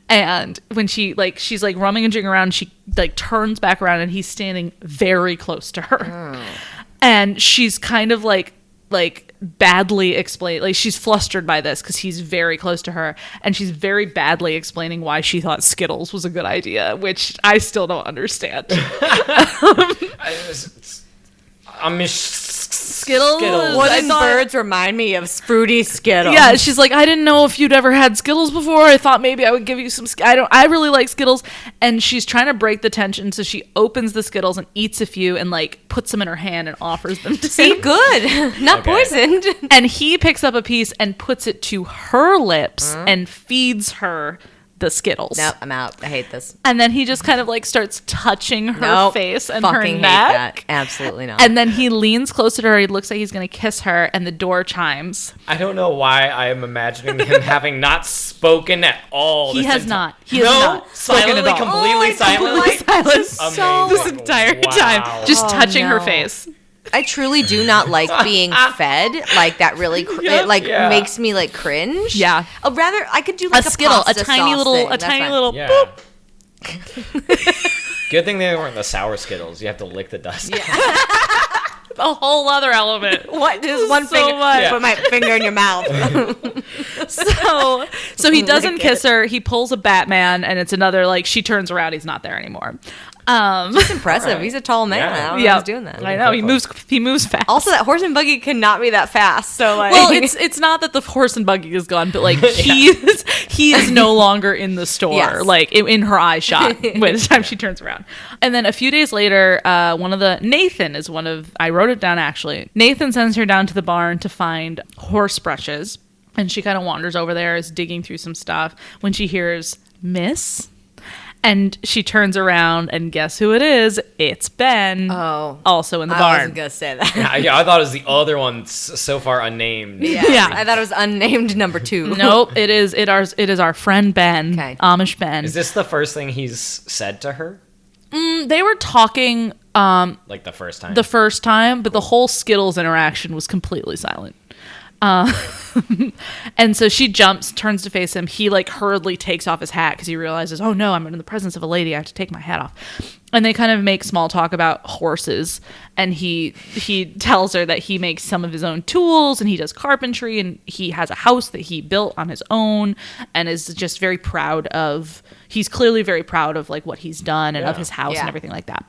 And when she's like rummaging around, she like turns back around and he's standing very close to her, and she's kind of like badly explain, like she's flustered by this because he's very close to her, and she's very badly explaining why she thought Skittles was a good idea, which I still don't understand. Skittles. Wooden birds remind me of fruity Skittles. Yeah, she's like, I didn't know if you'd ever had Skittles before. I thought maybe I would give you some. I really like Skittles, and she's trying to break the tension, so she opens the Skittles and eats a few, and like puts them in her hand and offers them to See, him. good. Not poisoned. And he picks up a piece and puts it to her lips and feeds her the Skittles. Nope, I'm out. I hate this. And then he just kind of like starts touching her face and her fucking neck. hate that. Absolutely not. And then he leans closer to her. He looks like he's going to kiss her, and the door chimes. I don't know why I am imagining him having not spoken at all. He has not. He has no, not spoken at all. completely silently. Silent this entire time, just touching her no. face. I truly do not like being fed. Like that really, it like makes me like cringe. Yeah. Oh, rather I could do like a Skittle, pasta a tiny sauce little, thing. a That's tiny fine. little. Yeah. Boop. Good thing they weren't the sour Skittles. You have to lick the dust. A whole other element. What? Just one So finger. much. Put my finger in your mouth. So he doesn't kiss her. He pulls a Batman, and it's another like she turns around. He's not there anymore. It's impressive. Right. He's a tall man. Yeah. I don't know how he's doing that. I know he moves fast. Also, that horse and buggy cannot be that fast. So like, well, it's not that the horse and buggy is gone, but like he is no longer in the store, Yes. like in her eye shot by the time she turns around. And then a few days later, I wrote it down actually. Nathan sends her down to the barn to find horse brushes, and she kind of wanders over there, is digging through some stuff when she hears Miss. And she turns around, and guess who it is? It's Ben. Oh. Also in the I barn. wasn't gonna say that. I thought it was the other one so far unnamed. Yeah. I thought it was unnamed number 2. Nope, it is our friend Ben, Okay. Amish Ben. Is this the first thing he's said to her? They were talking Like the first time? the first time, but the whole Skittles interaction was completely silent. And so she jumps, turns to face him. He like hurriedly takes off his hat because he realizes, oh no, I'm in the presence of a lady. I have to take my hat off. And they kind of make small talk about horses. And he tells her that he makes some of his own tools and he does carpentry and he has a house that he built on his own and is just very proud of. He's clearly very proud of like what he's done and of his house and everything like that.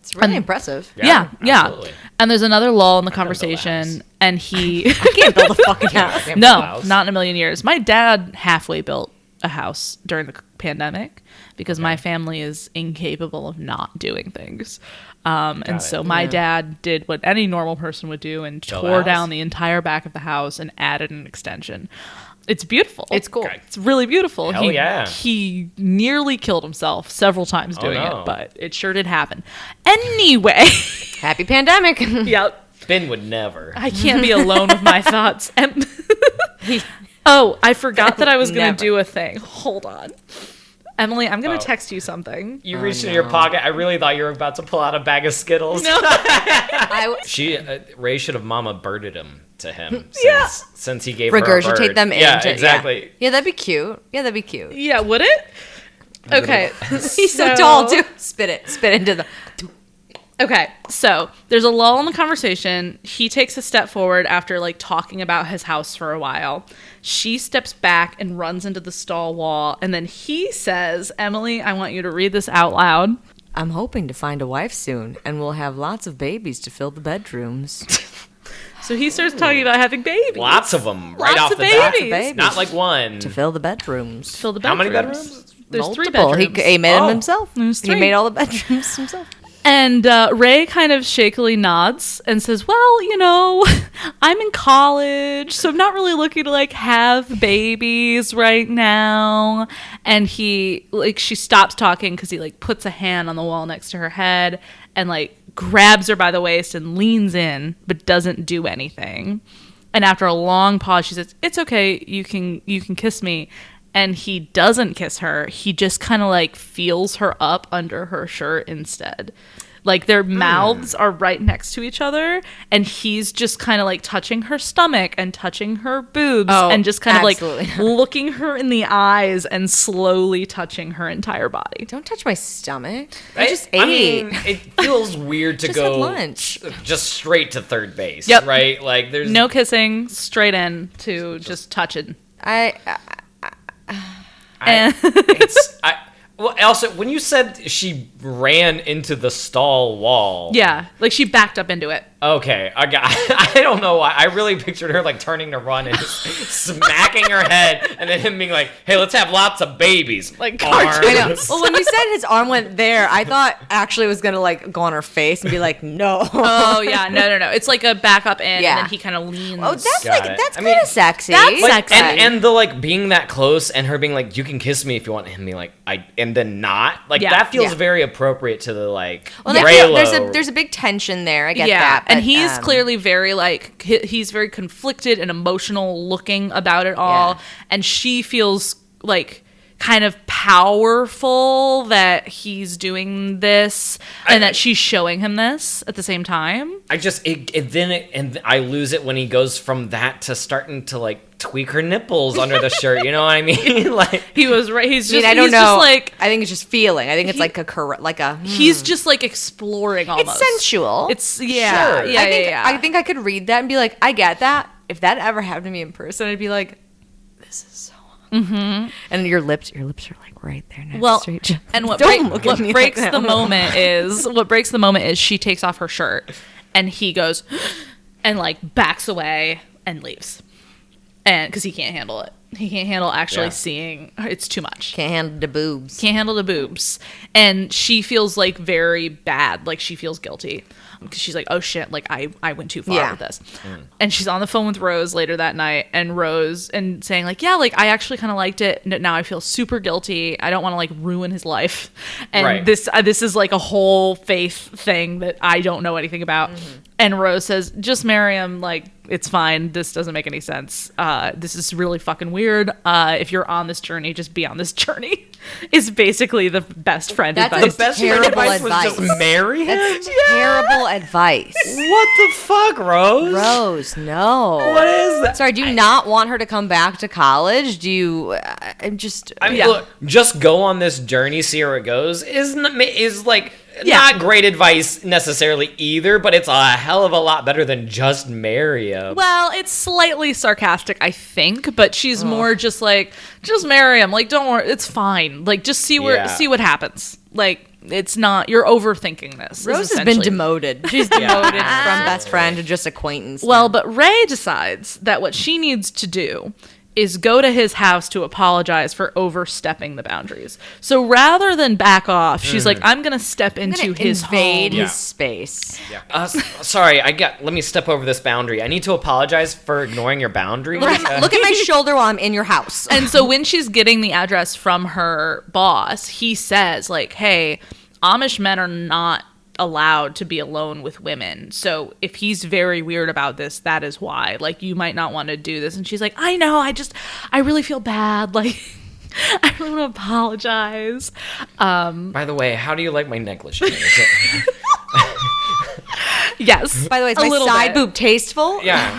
It's really impressive. Yeah. Absolutely. And there's another lull in the conversation, and he I can't build a fucking house. no, not in a million years. My dad halfway built a house during the pandemic because my family is incapable of not doing things. And so my dad did what any normal person would do and tore down the entire back of the house and added an extension. It's beautiful. It's cool. Okay. It's really beautiful. Hell yeah. He nearly killed himself several times doing it, but it sure did happen. Anyway. Happy pandemic. Yep. Ben would never. I can't be alone with my thoughts. Oh, I forgot that I was going to do a thing. Hold on. Emily, I'm going to text you something. You reached into your pocket. I really thought you were about to pull out a bag of Skittles. No. Ray should have mama birded him to him since he gave Regurgitate her a bird. them Yeah, into exactly. Yeah, that'd be cute. Yeah, would it? Okay. He's so tall too. Spit it into the. Okay, so there's a lull in the conversation. He takes a step forward after like talking about his house for a while. She steps back and runs into the stall wall, and then he says, Emily, I want you to read this out loud. I'm hoping to find a wife soon, and we'll have lots of babies to fill the bedrooms. So he starts talking about having babies. Lots of them right Lots off of the bat. babies. Not like one. To fill the bedrooms. Fill the How bedrooms. many bedrooms? There's three Multiple. bedrooms. He made them himself. There's He three. made all the bedrooms himself. And Ray kind of shakily nods and says, well, you know, I'm in college, so I'm not really looking to like have babies right now. And she stops talking because he like puts a hand on the wall next to her head and like grabs her by the waist and leans in, but doesn't do anything. And after a long pause, she says, it's okay. You can kiss me. And he doesn't kiss her. He just kind of like feels her up under her shirt instead. Like their mouths are right next to each other. And he's just kind of like touching her stomach and touching her boobs. And just kind of like looking her in the eyes and slowly touching her entire body. Don't touch my stomach. I just ate. I mean, it feels weird to Just go had lunch. just straight to third base. Yep. Right? Like there's No kissing, straight in to just touching. Well, also, when you said she ran into the stall wall. Yeah, like she backed up into it. Okay, I don't know why. I really pictured her like turning to run and just smacking her head, and then him being like, "Hey, let's have lots of babies." Like I know. Well, when you said his arm went there, I thought actually it was gonna like go on her face and be like, "No." Oh yeah, no. It's like a back up in, and then he kind of leans. Oh, that's Got like it. that's I kind mean, of sexy. that's like, sexy. and the like being that close and her being like, "You can kiss me if you want," and him being like, and then not like that feels very appropriate to the like. Well, there's a big tension there. I get that. And he's clearly very like he's very conflicted and emotional looking about it all, and she feels like kind of powerful that he's doing this and that she's showing him this at the same time. And I lose it when he goes from that to starting to like tweak her nipples under the shirt. You know what I mean? Like he was right. He's just. I don't know. Just like I think it's just feeling. I think it's he's just like exploring almost. It's sensual. It's Sure. I think I could read that and be like, I get that. If that ever happened to me in person, I'd be like, this is so. Mm-hmm. And your lips are like right there next to each other. And what Don't breaks the moment is she takes off her shirt and he goes and like backs away and leaves. And because he can't handle it. He can't handle actually seeing. It's too much. Can't handle the boobs. And she feels like very bad. Like she feels guilty. Because she's like, oh shit, like I went too far with this. And she's on the phone with Rose later that night, and Rose and saying like, yeah, like I actually kind of liked it. Now I feel super guilty. I don't want to like ruin his life. And this is like a whole faith thing that I don't know anything about. And Rose says, just marry him. Like it's fine. This doesn't make any sense. This is really fucking weird. If you're on this journey, just be on this journey. is basically the best friend That's advice. The best terrible advice was advice. just marry him? That's terrible advice. What the fuck, Rose? Rose, no. What is that? Sorry, do you not want her to come back to college? Do you? I mean, look, just go on this journey, see where it goes. Is like not great advice necessarily either, but it's a hell of a lot better than just marry him. Well, it's slightly sarcastic, I think, but she's more just like, just marry him. Like, don't worry, it's fine. Like, just see what happens. Like, it's not, you're overthinking this. Rose has been demoted. She's demoted from best friend to just acquaintance. Well, but Ray decides that what she needs to do is go to his house to apologize for overstepping the boundaries. So rather than back off, she's like, I'm going to step into his invade home. his space. Sorry, let me step over this boundary. I need to apologize for ignoring your boundaries. Look at my shoulder while I'm in your house. And so when she's getting the address from her boss, he says, like, hey, Amish men are not allowed to be alone with women. So if he's very weird about this, that is why. Like, you might not want to do this. And she's like, I know, I really feel bad. Like, I want to apologize. By the way, how do you like my necklace? Yes. By the way, is my side boob tasteful? Yeah.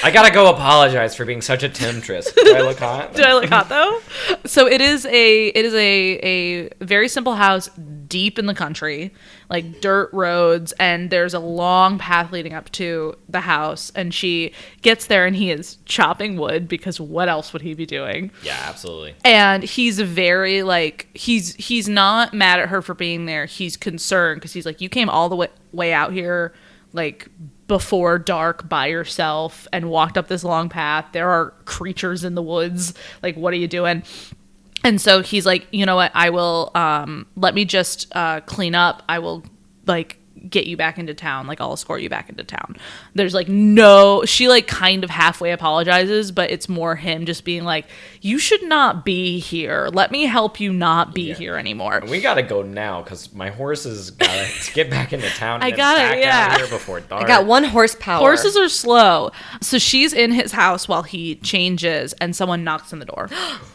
I gotta go apologize for being such a temptress. Do I look hot? Do I look hot though? So it is a very simple house deep in the country, like dirt roads, and there's a long path leading up to the house, and she gets there and he is chopping wood, because what else would he be doing? Yeah, absolutely. And he's very like, he's not mad at her for being there. He's concerned because he's like, you came all the way out here like before dark by yourself and walked up this long path. There are creatures in the woods. Like, what are you doing? And so he's like, you know what? I will, let me just clean up. I will like get you back into town. Like, I'll escort you back into town. There's like she like kind of halfway apologizes, but it's more him just being like, you should not be here. Let me help you not be here anymore. We gotta go now because my horses gotta get back into town. I got it. Yeah. Out here before dark. I got 1 horsepower. Horses are slow. So she's in his house while he changes, and someone knocks on the door.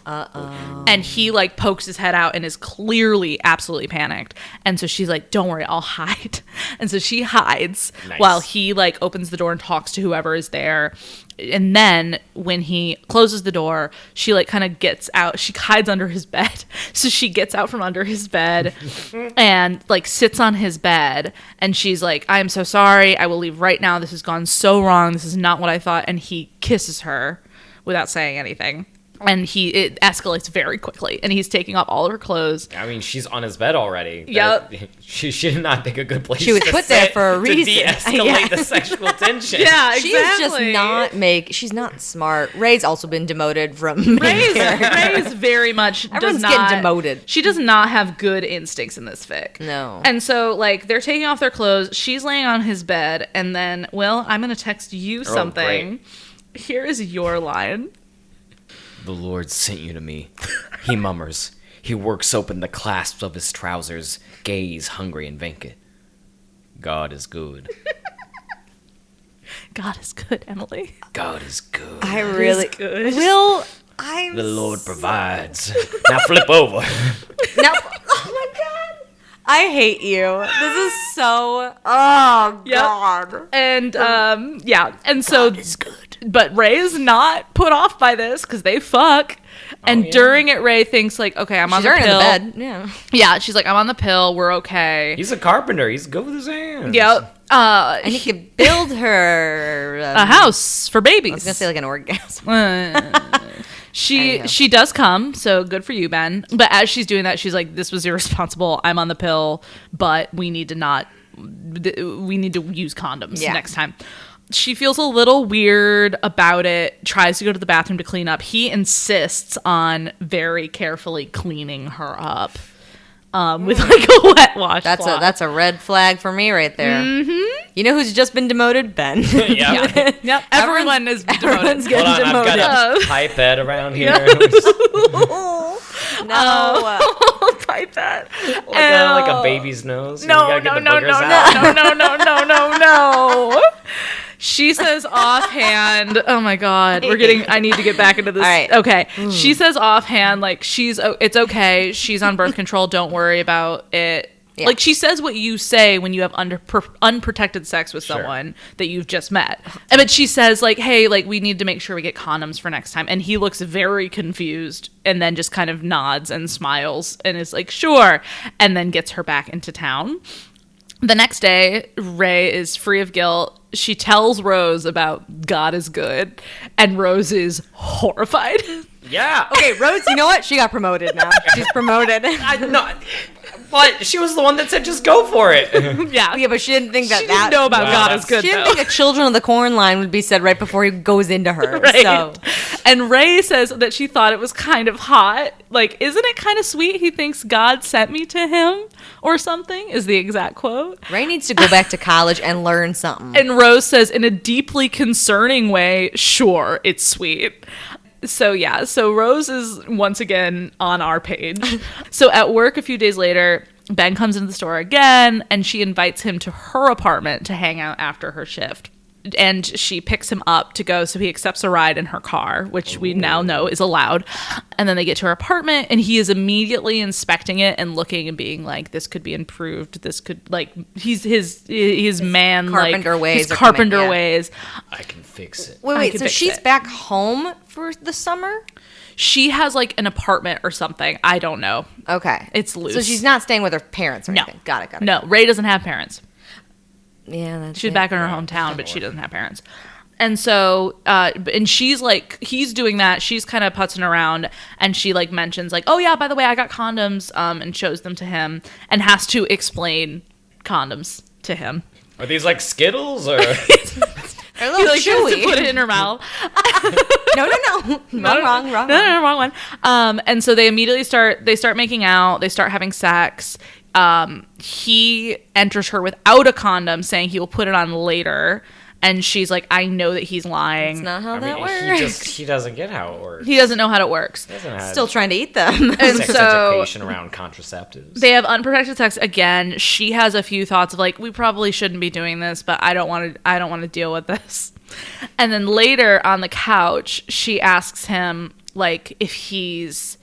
Uh-oh. And he like pokes his head out and is clearly absolutely panicked. And so she's like, don't worry, I'll hide. And so she hides while he like opens the door and talks to whoever is there. And then when he closes the door, she like kind of gets out. She hides under his bed. So she gets out from under his bed and like sits on his bed. And she's like, I am so sorry. I will leave right now. This has gone so wrong. This is not what I thought. And he kisses her without saying anything. And it escalates very quickly, and he's taking off all of her clothes. I mean, she's on his bed already. Yep. She did not pick a good place. She was put there for a reason. To de-escalate the sexual tension. Yeah, She's just she's not smart. Ray's also been demoted from Ray's very much Everyone's does not getting demoted. She does not have good instincts in this fic. No. And so like they're taking off their clothes. She's laying on his bed, and then, Will, I'm gonna text you something. Here is your line. The Lord sent you to me. He mummers. He works open the clasps of his trousers, gaze hungry and vacant. God is good. God is good, Emily. God is good. I really good. Will. The Lord provides. Now flip over. Now, oh my God. I hate you. This is so. Oh God. And and so God is good. But Ray is not put off by this because they fuck. And during it, Ray thinks like, okay, I'm on the pill. In the bed. Yeah. Yeah, she's like, I'm on the pill. We're okay. He's a carpenter. He's good with his hands. Yep. And he could build her a house for babies. I was gonna say like an orgasm. She does come, so good for you, Ben. But as she's doing that, she's like, this was irresponsible. I'm on the pill, but we need to use condoms next time. She feels a little weird about it, tries to go to the bathroom to clean up. He insists on very carefully cleaning her up with like a wet washcloth. That's a red flag for me right there. Mm-hmm. You know who's just been demoted? Ben. Yep. Everyone is demoted. Everyone's getting Hold on, demoted. I've got a pipette around here. No. Pipette. Like a baby's nose. No. She says offhand, oh my God, I need to get back into this. All right. Okay. She says offhand, like, it's okay. She's on birth control. Don't worry about it. Yeah. Like, she says what you say when you have unprotected sex with someone that you've just met. But she says, like, hey, like, we need to make sure we get condoms for next time. And he looks very confused and then just kind of nods and smiles and is like, sure. And then gets her back into town. The next day, Ray is free of guilt. She tells Rose about God is good. And Rose is horrified. Yeah. Okay, Rose, you know what? She got promoted now. She's promoted. But she was the one that said just go for it. Yeah, but she didn't think she didn't know about God is good. She didn't think a Children of the Corn line would be said right before he goes into her. Right. So. And Ray says that she thought it was kind of hot. Like, isn't it kind of sweet? He thinks God sent me to him or something, is the exact quote. Ray needs to go back to college and learn something. And Rose says, in a deeply concerning way, sure, it's sweet. So yeah, so Rose is once again on our page. So at work a few days later, Ben comes into the store again and she invites him to her apartment to hang out after her shift. And she picks him up to go, so he accepts a ride in her car, which we now know is allowed. And then they get to her apartment and he is immediately inspecting it and looking and being like, this could be improved. This could, like, his man, carpenter like, ways. His carpenter ways. I can fix it. Wait, so she's back home for the summer? She has, like, an apartment or something. I don't know. Okay. It's loose. So she's not staying with her parents or anything? Got it. No, Ray doesn't have parents. Yeah, that's she's back in her hometown, but she doesn't have parents. And so, and she's like, he's doing that. She's kind of putzing around, and she like mentions like, oh yeah, by the way, I got condoms, and shows them to him, and has to explain condoms to him. Are these like Skittles or? They're a little like, chewy. to put it in her mouth. No. Wrong one. No, wrong one. And so they immediately start making out. They start having sex. He enters her without a condom, saying he will put it on later. And she's like, I know that he's lying. That's not how that works. He doesn't get how it works. He doesn't know how it works. Still trying to eat them. And sex so education around contraceptives. They have unprotected sex again. She has a few thoughts of like, we probably shouldn't be doing this, but I don't want to deal with this. And then later on the couch, she asks him like if he's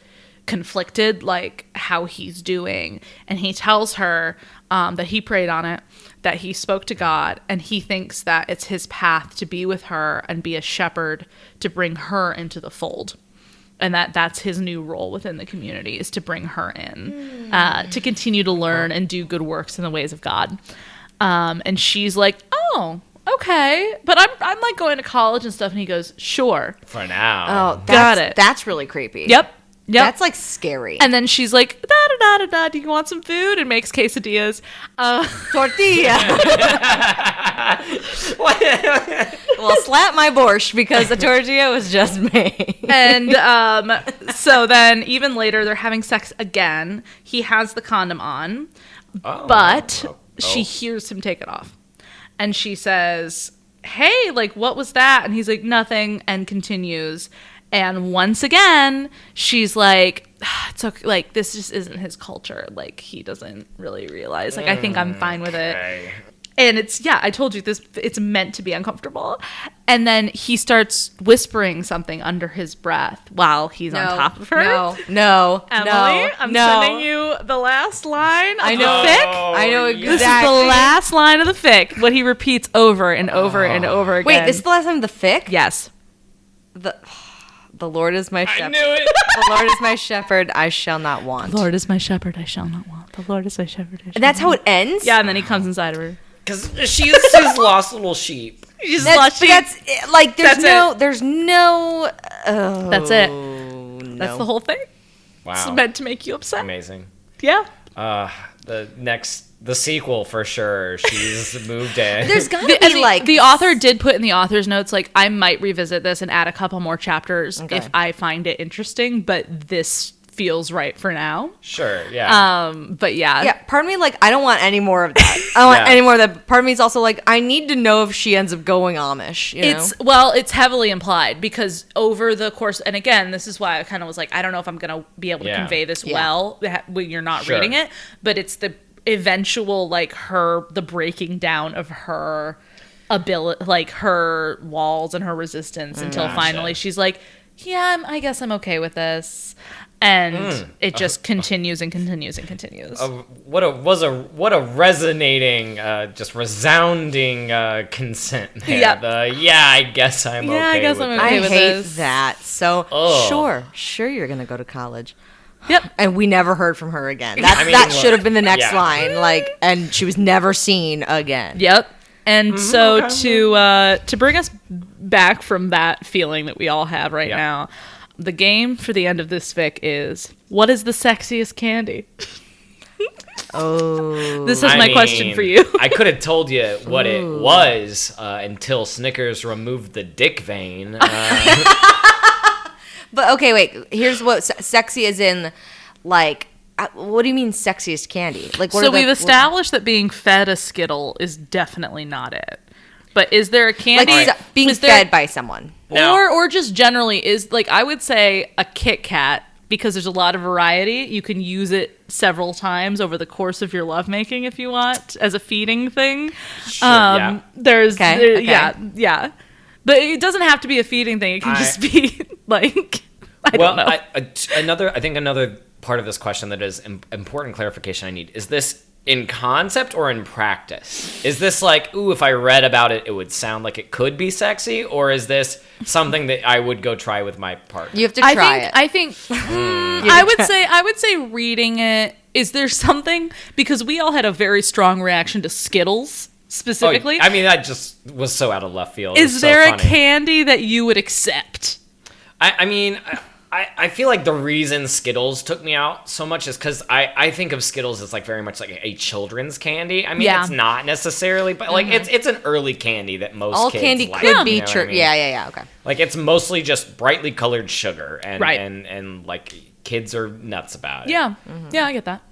conflicted, like how he's doing, and he tells her that he prayed on it, that he spoke to God, and he thinks that it's his path to be with her and be a shepherd to bring her into the fold, and that's his new role within the community, is to bring her in, to continue to learn and do good works in the ways of God. And she's like, oh, okay, but I'm like going to college and stuff, and he goes, sure, for now. Oh, got it. That's really creepy. Yep. That's like scary. And then she's like, da-da-da-da-da, do you want some food? And makes quesadillas. Tortilla. Well, slap my borscht because the tortilla was just made. And so then even later, they're having sex again. He has the condom on, but she hears him take it off. And she says, hey, like, what was that? And he's like, nothing, and continues. And once again, she's like, it's okay. Like, this just isn't his culture. Like, he doesn't really realize. Like, I think I'm fine with it. And it's, yeah, I told you this, it's meant to be uncomfortable. And then he starts whispering something under his breath while he's on top of her. No. Emily, I'm sending you the last line of the fic. I know exactly. This is the last line of the fic, what he repeats over and over and over again. Wait, this is the last time of the fic? Yes. The Lord is my shepherd. I knew it. The Lord is my shepherd, I shall not want. The Lord is my shepherd, I shall not want. The Lord is my shepherd, I shall not want. And that's how it ends? Yeah, and then he comes inside of her. Because she's his lost little sheep. That's like, there's no. Oh, that's it. No. That's the whole thing. Wow. It's meant to make you upset. Amazing. Yeah. The sequel for sure. She's moved in. There's gotta be like the author did put in the author's notes, like, I might revisit this and add a couple more chapters if I find it interesting, but this feels right for now. Sure, yeah. But yeah. Yeah, part of me, like, I don't want any more of that. I don't want any more of that. Part of me is also like, I need to know if she ends up going Amish, you know? It's heavily implied because over the course, and again, this is why I kind of was like, I don't know if I'm going to be able to convey this well when you're not reading it, but it's the eventual, like, the breaking down of her ability, like her walls and her resistance until finally she's like, yeah, I guess I'm okay with this. And it just continues and continues and continues. What a resonating, just resounding consent there. Yep. I guess I'm okay. I guess with I'm this. okay I with hate this. that. So sure, you're gonna go to college. Yep. And we never heard from her again. I That mean, should have been the next yeah. line. Like, and she was never seen again. Yep. And so to bring us back from that feeling that we all have right now, the game for the end of this fic is, what is the sexiest candy? Oh. This is my question for you. I could have told you what it was until Snickers removed the dick vein. But okay, wait. Here's what sexy is in, like, what do you mean sexiest candy? Like, what So we've established that being fed a Skittle is definitely not it. But is there a candy? like being fed by someone. Now- or just generally is, like, I would say a Kit Kat, because there's a lot of variety. You can use it several times over the course of your lovemaking if you want, as a feeding thing. yeah. There's Okay. yeah. But it doesn't have to be a feeding thing. It can just be like, I don't know. Another part of this question that is important clarification I need is this in concept or in practice? Is this like, ooh, if I read about it, it would sound like it could be sexy, or is this something that I would go try with my partner? You have to try it. I think I would say reading it, is there something, because we all had a very strong reaction to Skittles specifically. I mean, that just was so out of left field. Is It's there so a funny. candy that you would accept? I mean, I feel like the reason Skittles took me out so much is because I think of Skittles as like very much like a children's candy. I mean, Yeah. it's not necessarily, but like it's an early candy that most All kids candy like, could you be know what I mean? Yeah. Okay. Like it's mostly just brightly colored sugar, and Right. and like kids are nuts about it. Yeah. Yeah, I get that.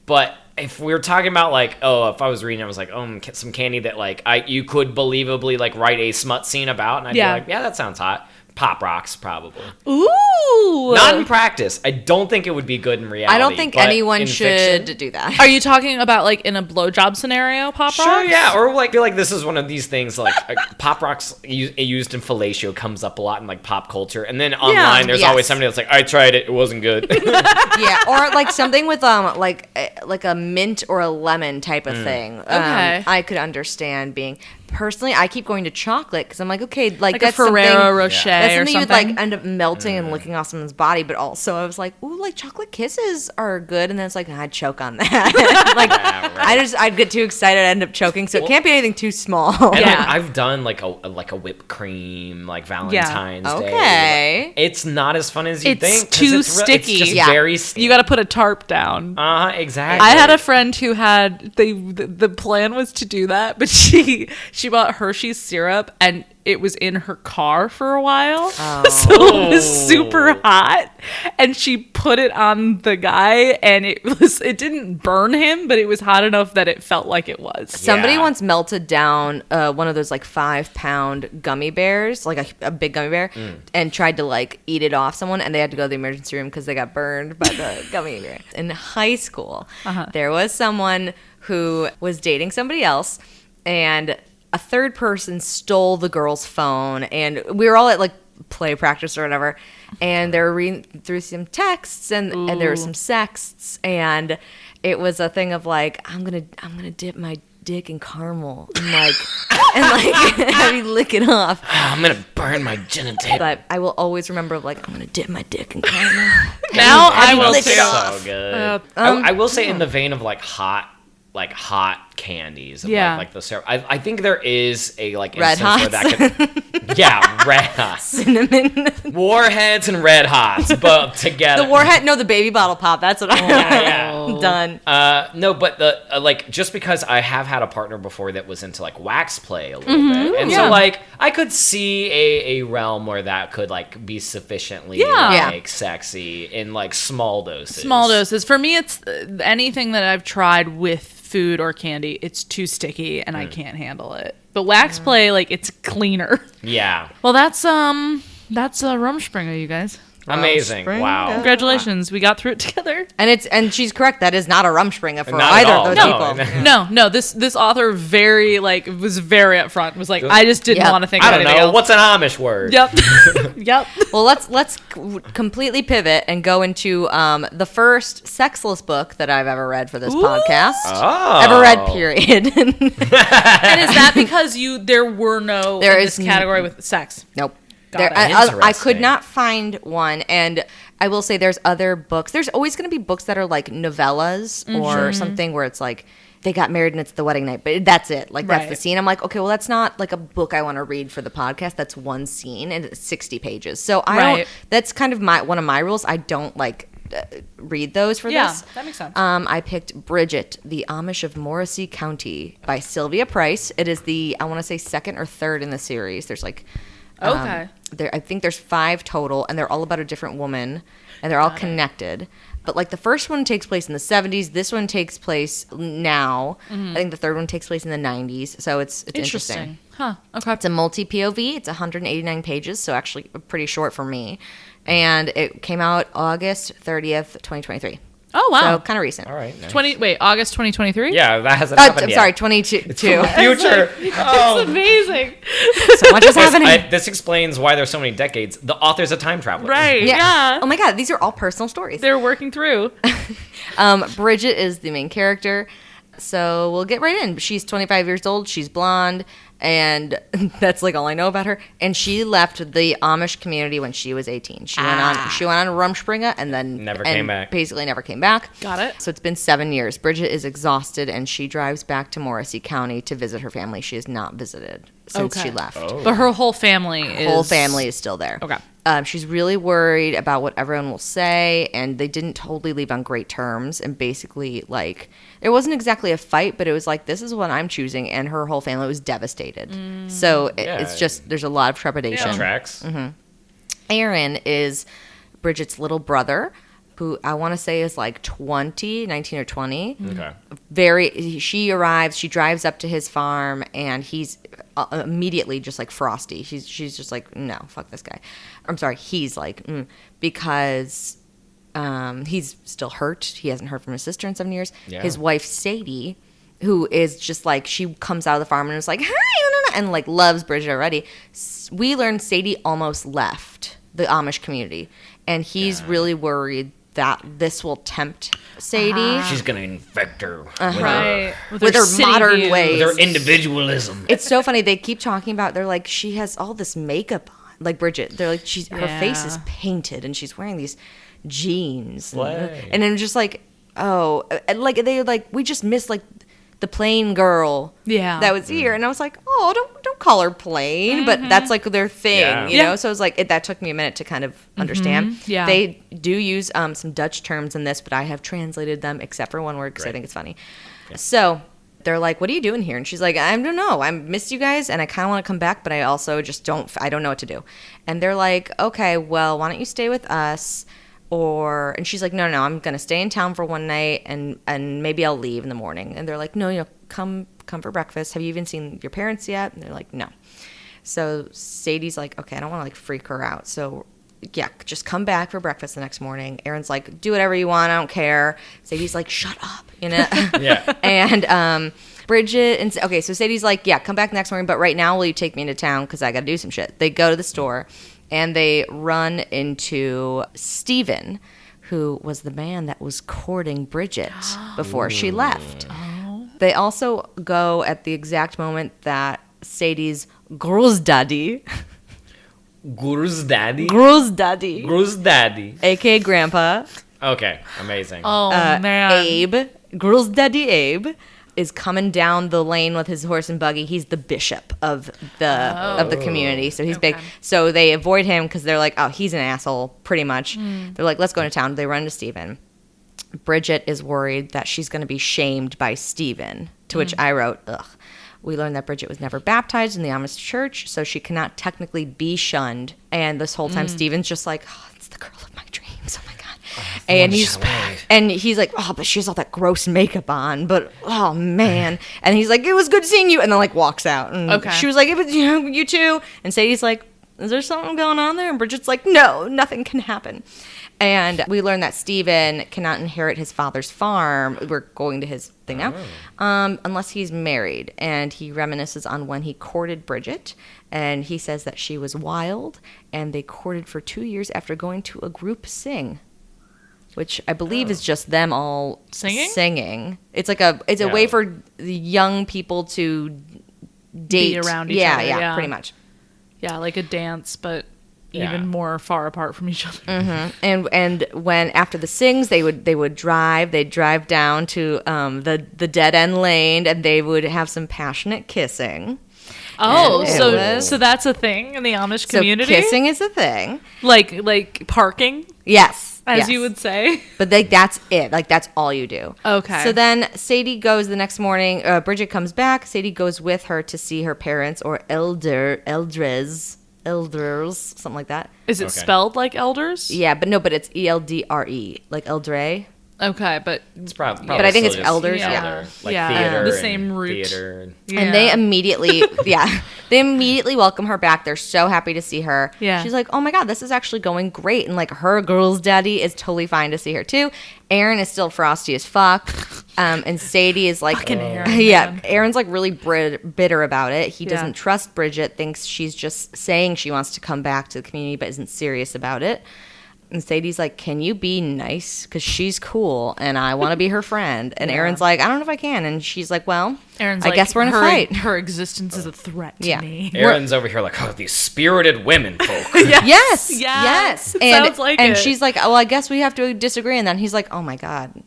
But if we were talking about like, oh, if I was reading, I was like, oh, some candy that like you could believably like write a smut scene about, and I'd be like, yeah, that sounds hot. Pop Rocks, probably. Ooh. Not in practice. I don't think it would be good in reality. I don't think but anyone in should fiction- do that. Are you talking about like in a blowjob scenario, Pop Sure, Rocks? yeah. Or like, I feel like this is one of these things like Pop Rocks used in fellatio comes up a lot in like pop culture, and then online there's yes. always somebody that's like, I tried it, it wasn't good. Yeah, or like something with like a mint or a lemon type of thing. Okay. I could understand being. Personally, I keep going to chocolate because I'm like, okay, like Like that's a Ferrero something, Rocher that's or something you would something. like end up melting and licking off someone's body. But also, I was like, ooh, like chocolate kisses are good, and then it's like I'd choke on that. Like Yeah, right. I'd get too excited, I'd end up choking. So it can't be anything too small. And Yeah. like, I've done like a whipped cream like Valentine's Day. Okay. It's not as fun as you It's think. 'cause too it's sticky. It's just Yeah. very sticky. You got to put a tarp down. Exactly. I had a friend who had the plan was to do that, but she bought Hershey's syrup and it was in her car for a while. So it was super hot, and she put it on the guy, and it didn't burn him, but it was hot enough that it felt like it was. Somebody Yeah. once melted down one of those like 5-pound gummy bears, like a big gummy bear, and tried to like eat it off someone, and they had to go to the emergency room because they got burned by the gummy bear. In high school, there was someone who was dating somebody else, and a third person stole the girl's phone, and we were all at like play practice or whatever, and they were reading through some texts, and there were some sexts, and it was a thing of like, I'm gonna dip my dick in caramel and like have you lick it off. I'm gonna burn my genitalia. But I will always remember like, I'm gonna dip my dick in caramel. Now I you will lick too. it off. So good. I will say, in the vein of like hot candies, of Yeah. like the syrup. I think there is a like Red instance where that could, yeah, red hots, Cinnamon. warheads and red hots, both together. The warhead, no, the baby bottle pop. That's what yeah. done. No, but the like just because I have had a partner before that was into like wax play a little bit, and Yeah. so like I could see a realm where that could like be sufficiently Yeah. like sexy in like small doses. Small doses. For me, it's anything that I've tried with food or candy, it's too sticky and I can't handle it. But wax play, like, it's cleaner. Yeah. Well, that's Rumspringa, you guys. Amazing. Rumspringa. Wow. Congratulations, we got through it together. And she's correct. That is not a Rumspringa for Not at either all, of those no. people. No, this author was very upfront. Was like, I just didn't Yep. want to think I of don't anything know. else. What's an Amish word? Yep. Yep. Well, let's completely pivot and go into the first sexless book that I've ever read for this podcast. Oh. Ever read, period. And is that because there were no There in is this category with sex? Nope. Got There, it. I could Interesting. not find one, and I will say there's other books. There's always going to be books that are like novellas or something where it's like they got married and it's the wedding night, but that's it. Like that's the Right. scene. I'm like, okay, well that's not like a book I want to read for the podcast. That's one scene and it's 60 pages. So I don't. Right. That's kind of one of my rules. I don't like read those for Yeah, this. that makes sense. I picked Bridget, the Amish of Morrissey County by Sylvia Price. It is I want to say second or third in the series. There's like. Okay. I think there's 5 total, and they're all about a different woman, and they're all connected. But like the first one takes place in the 70s. This one takes place now. I think the third one takes place in the 90s. So it's interesting. Huh. Okay. It's a multi POV. It's 189 pages, so actually pretty short for me. And it came out August 30th, 2023. Oh wow. So kind of recent. All right. Nice. August 2023. Yeah, that hasn't happened I'm yet. sorry, 22. Future. That's amazing. So much is happening. This explains why there's so many decades. The author's a time traveler. Right. Yeah. Oh my God, these are all personal stories. They're working through. Bridget is the main character. So we'll get right in. She's 25 years old. She's blonde. And that's like all I know about her. And she left the Amish community when she was 18. She went on Rumspringa and then Never came back. Basically never came back. Got it. So it's been 7 years. Bridget is exhausted and she drives back to Morrissey County to visit her family. She has not visited since she left. But her whole family Whole family is still there. Okay. She's really worried about what everyone will say, and they didn't totally leave on great terms. And basically, like, it wasn't exactly a fight, but it was like, this is what I'm choosing, and her whole family was devastated. So it's just, there's a lot of trepidation. Tracks. Aaron is Bridget's little brother, who I want to say is like 19 or 20. Okay. She arrives, she drives up to his farm, and he's immediately just like frosty. She's just like, no, fuck this guy. I'm sorry, he's like, because he's still hurt. He hasn't heard from his sister in 7 years. Yeah. His wife, Sadie, who is just like, she comes out of the farm and is like, hi, and like loves Bridget already. We learned Sadie almost left the Amish community, and he's really worried that this will tempt Sadie She's gonna infect her Right. with her city modern views. ways. with her individualism. It's so funny. They keep talking about, they're like, she has all this makeup on. Like Bridget, they're like, her face is painted and she's wearing these jeans. Slay. And I'm just like, oh, and like they like, we just missed like the plain girl that was here. And I was like, oh, don't call her plain. But that's like their thing, Yeah. you know? So it was like, that took me a minute to kind of understand. Yeah. They do use some Dutch terms in this, but I have translated them except for one word because I think it's funny. So they're like, what are you doing here? And she's like, I don't know. I missed you guys and I kind of want to come back, but I also just I don't know what to do. And they're like, okay, well, why don't you stay with us? And she's like, no, I'm going to stay in town for one night and maybe I'll leave in the morning. And they're like, no, come for breakfast. Have you even seen your parents yet? And they're like, no. So Sadie's like, okay, I don't want to like freak her out. So yeah, just come back for breakfast the next morning. Aaron's like, do whatever you want. I don't care. Sadie's like, shut up, you know? Yeah. And Bridget, so Sadie's like, yeah, come back next morning. But right now, will you take me into town? Because I got to do some shit. They go to the store. And they run into Steven, who was the man that was courting Bridget before she left. They also go at the exact moment that Sadie's großdaddy, a.k.a. Grandpa, Okay, amazing. Oh man. großdaddy Abe, is coming down the lane with his horse and buggy. He's the bishop of the community, so he's big. So they avoid him because they're like, oh, he's an asshole, pretty much. They're like, let's go into town. They run to Steven. Bridget is worried that she's going to be shamed by Steven, to which I wrote, ugh. We learned that Bridget was never baptized in the Amish church, so she cannot technically be shunned. And this whole time, Steven's just like, oh, it's the girl of my dreams. Oh my God. And he's like, oh, but she has all that gross makeup on. But oh man. And he's like, it was good seeing you. And then like walks out. And she was like, it was you too. And Sadie's like, Is there something going on there? And Bridget's like, no, nothing can happen. And we learn that Stephen cannot inherit his father's farm. We're going to his thing now. Unless he's married. And he reminisces on when he courted Bridget. And he says that she was wild. And they courted for 2 years after going to a group sing. Which I believe is just them all singing. It's like a way for the young people to date. Be around each other. Yeah, pretty much. Yeah, like a dance, but even more far apart from each other. Mm-hmm. And when after the sings, they'd drive down to the dead end lane, and they would have some passionate kissing. Oh, so that's a thing in the Amish community? So kissing is a thing. Like parking? Yes. As you would say. But that's it. Like, that's all you do. Okay. So then Sadie goes the next morning. Bridget comes back. Sadie goes with her to see her parents, or elders, something like that. Is it spelled like elders? Yeah, but it's ELDRE, like eldre. Okay, but It's probably but I think it's just elders. yeah. Like Yeah, theater. the same root. Theater. Yeah. And they immediately, they immediately welcome her back. They're so happy to see her. Yeah. She's like, oh my God, this is actually going great. And like her girl's daddy is totally fine to see her too. Aaron is still frosty as fuck. And Sadie is like, Fucking Aaron, man. Aaron's like really bitter about it. He doesn't trust Bridget, thinks she's just saying she wants to come back to the community, but isn't serious about it. And Sadie's like, can you be nice? Because she's cool and I want to be her friend. And Aaron's like, I don't know if I can. And she's like, well, Aaron's I guess we're in a fight. Her existence is a threat to me. Aaron's over here like, oh, these spirited women folk. Yes. Sounds like and it. she's like, well, I guess we have to disagree. And then he's like, oh my God.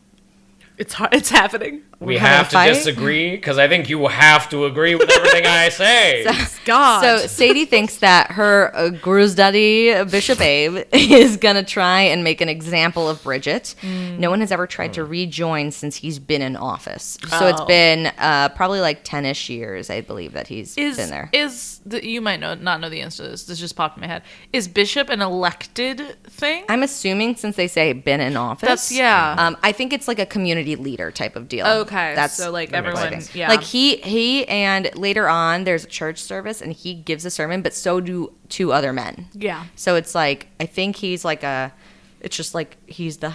It's happening. We having have a to fight? disagree because I think you will have to agree with everything I say. God. So Sadie thinks that her Guru's daddy, Bishop Abe, is going to try and make an example of Bridget. No one has ever tried to rejoin since he's been in office. So it's been probably like 10-ish years, I believe, that he's been there. You might not know the answer to this. This just popped in my head. Is Bishop an elected thing? I'm assuming since they say been in office. I think it's like a community leader type of deal. Okay. That's so like that everyone, makes sense. yeah. Like he and later on there's a church service and he gives a sermon, but so do 2 other men. Yeah. So it's like, I think he's like it's just like he's the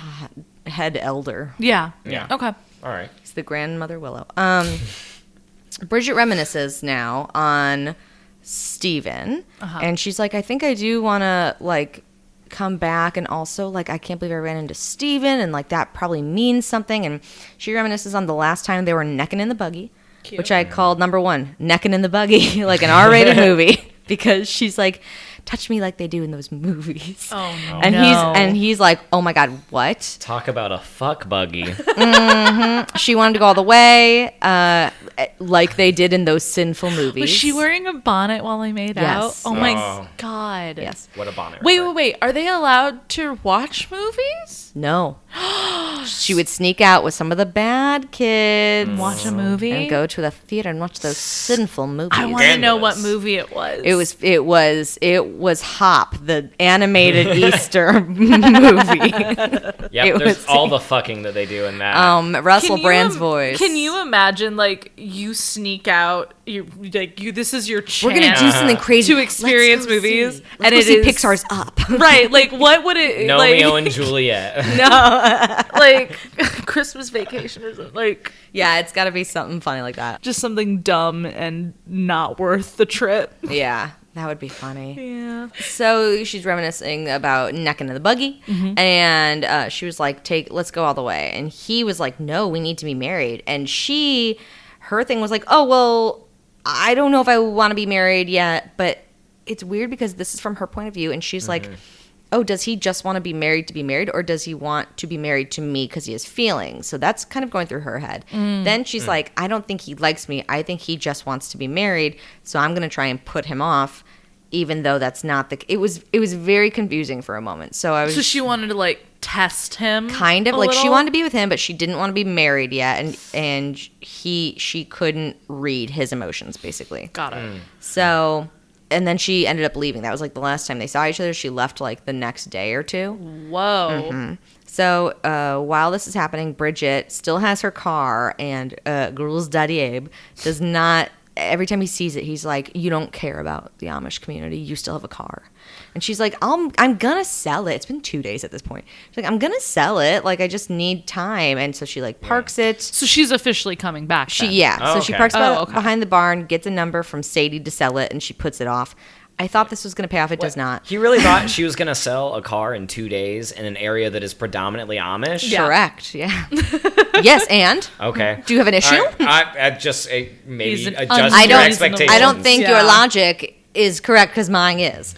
head elder. Yeah. Yeah. Okay. All right. He's the grandmother Willow. Bridget reminisces now on Stephen, and she's like, I think I do want to like come back, and also like I can't believe I ran into Stephen, and like that probably means something. And she reminisces on the last time they were necking in the buggy. Cute. Which I called number 1, necking in the buggy, like an R-rated movie, because she's like, touch me like they do in those movies. Oh no. And he's like, oh my God, what? Talk about a fuck buggy. She wanted to go all the way, like they did in those sinful movies. Was she wearing a bonnet while they made out? Yes. Oh my God. Yes. What a bonnet. Wait. Are they allowed to watch movies? No. She would sneak out with some of the bad kids. Watch a movie? And go to the theater and watch those sinful movies. I want to know what movie it was. It was Hop, the animated Easter movie. Yep, there's all the fucking that they do in that. Russell Brand's voice. Can you imagine, like, you sneak out, this is your chance. We're gonna do something crazy to experience movies, and it is Pixar's Up. Right? Like, what would it? Romeo and Juliet. Like Christmas Vacation or something. Like, yeah, it's got to be something funny like that. just something dumb and not worth the trip. Yeah. That would be funny. Yeah. So she's reminiscing about necking in the buggy, and she was like, let's go all the way. And he was like, no, we need to be married. And her thing was like, oh, well, I don't know if I want to be married yet, but it's weird because this is from her point of view. And she's like, oh, does he just want to be married, or does he want to be married to me because he has feelings? So that's kind of going through her head. Then she's like, I don't think he likes me. I think he just wants to be married. So I'm going to try and put him off, even though that's not it was very confusing for a moment. So she wanted to like test him, kind of a like she little? wanted to be with him, but she didn't want to be married yet, and she couldn't read his emotions basically. Got it. So. And then she ended up leaving. That was like the last time they saw each other. She left like the next day or 2. Whoa. So while this is happening, Bridget still has her car, and girl's daddy Abe does not every time he sees it, he's like, you don't care about the Amish community. You still have a car. And she's like, I'm going to sell it. It's been 2 days at this point. She's like, I'm going to sell it. Like, I just need time. And so she like parks it. So she's officially coming back then. So she parks okay. behind the barn, gets a number from Sadie to sell it, and she puts it off. I thought this was going to pay off. It does not. He really thought she was going to sell a car in 2 days in an area that is predominantly Amish? Yeah. Correct. Yeah. Yes, and? Okay. Do you have an issue? I just maybe He's an adjust your expectations. I don't think Yeah. your logic is correct because mine is.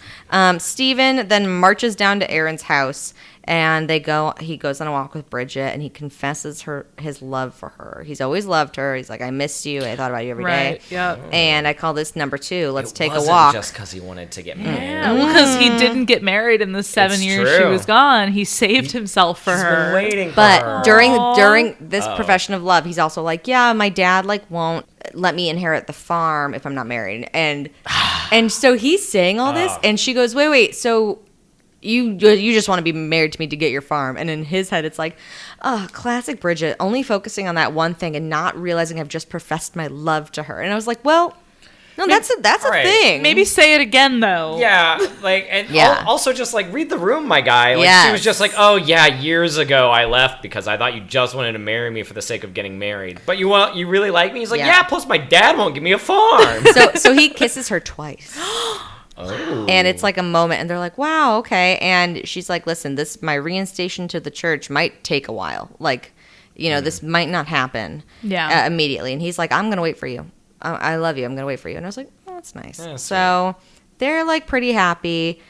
Steven then marches down to Erin's house, and he goes on a walk with Bridget, and he confesses his love for her. He's always loved her. He's like, I missed you. I thought about you every day. Right, yep. And I call this number 2. Let's take a Wasn't walk. just because he wanted to get married. Yeah, because he didn't get married in the 7 years she true. was gone. He saved himself for He's her. been waiting for But her. during this profession of love, he's also like, yeah, my dad like won't let me inherit the farm if I'm not married. And so he's saying all this, and she goes, wait, so you just want to be married to me to get your farm. And in his head, it's like, oh, classic Bridget, only focusing on that one thing and not realizing I've just professed my love to her. And I was like, well, no, that's a Right. thing. Maybe say it again, though. Yeah, like, and also just like read the room, my guy. Like she was Yes. just like, oh yeah, years ago I left because I thought you just wanted to marry me for the sake of getting married. But you really like me? He's like, yeah. Plus my dad won't give me a farm. So he kisses her twice. Oh. And it's like a moment, and they're like, wow, okay. And she's like, listen, my reinstation to the church might take a while. Like, this might not happen immediately. And he's like, I'm going to wait for you. I love you. I'm going to wait for you. And I was like, oh, that's nice. Yeah, so they're like pretty happy.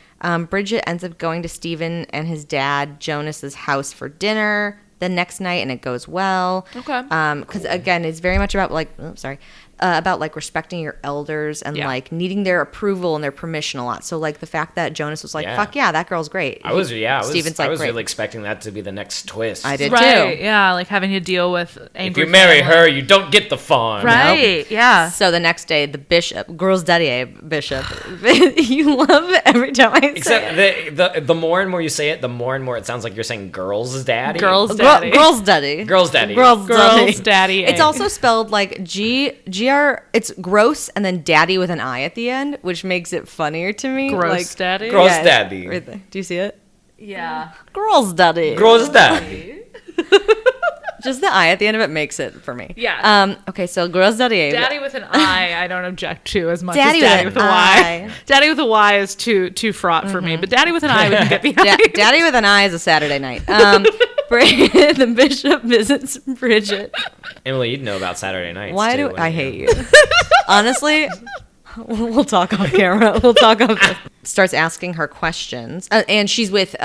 Bridget ends up going to Stephen and his dad, Jonas's house for dinner the next night, and it goes well. Okay. Because again, it's very much about about like respecting your elders and like needing their approval and their permission a lot. So like the fact that Jonas was like, fuck yeah, that girl's great. Steven's like, I was great. really expecting that to be the next twist. I did Right, too. yeah, like having to deal with angry If you marry family. her, you don't get the farm. Right, yeah. So the next day, the bishop, girls' daddy bishop, you love it every time I say it. Except the more and more you say it, the more and more it sounds like you're saying girl's daddy. Girls' daddy. Girls' daddy. Girl's daddy. Girls' Girls' daddy. It's also spelled like GR. It's gross and then daddy with an I at the end, which makes it funnier to me. Gross like, daddy. Gross daddy. Right there. Do you see it? Yeah. Girls' daddy. Girl's daddy. Just the I at the end of it makes it for me. Yeah. Okay, so girls' daddy. Daddy with an I don't object to as much Daddy as daddy with with a an Y. I. Daddy with a Y is too fraught for me, but daddy with an I we can get behind. Daddy with an I is a Saturday night. The bishop visits Bridget. Emily, you'd know about Saturday nights. Why too, do wouldn't I hate you? Honestly, we'll talk off camera. Starts asking her questions, and she's with.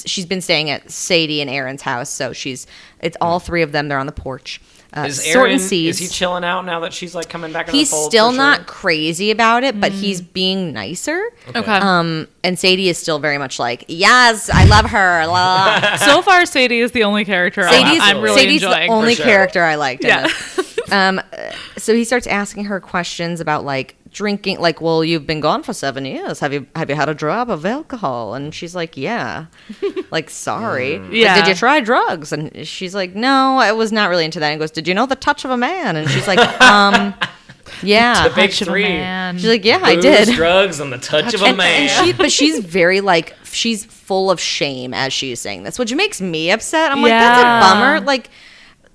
She's been staying at Sadie and Erin's house, so it's all three of them. They're on the porch. Is sorting Aaron, seeds. is he chilling out now that she's like coming back in He's the fold? still for not sure? crazy about it, but he's being nicer. Okay. And Sadie is still very much like, yes, I love her. La, la. So far, Sadie is the only character I'm really Sadie's enjoying. the only sure. character I liked. in Yeah. this. So he starts asking her questions about like drinking. Like, well, you've been gone for 7 years. Have you had a drop of alcohol? And she's like, yeah. Like, sorry. Like, Yeah. did you try drugs? And she's like, no, I was not really into that. And he goes, did you know the touch of a man? And she's like, yeah. The big Touch of a three. man. She's like, yeah, I Booze, did. drugs, and the touch of a man. But she's very like, she's full of shame as she's saying this, which makes me upset. I'm like, that's Yeah. a bummer. Like,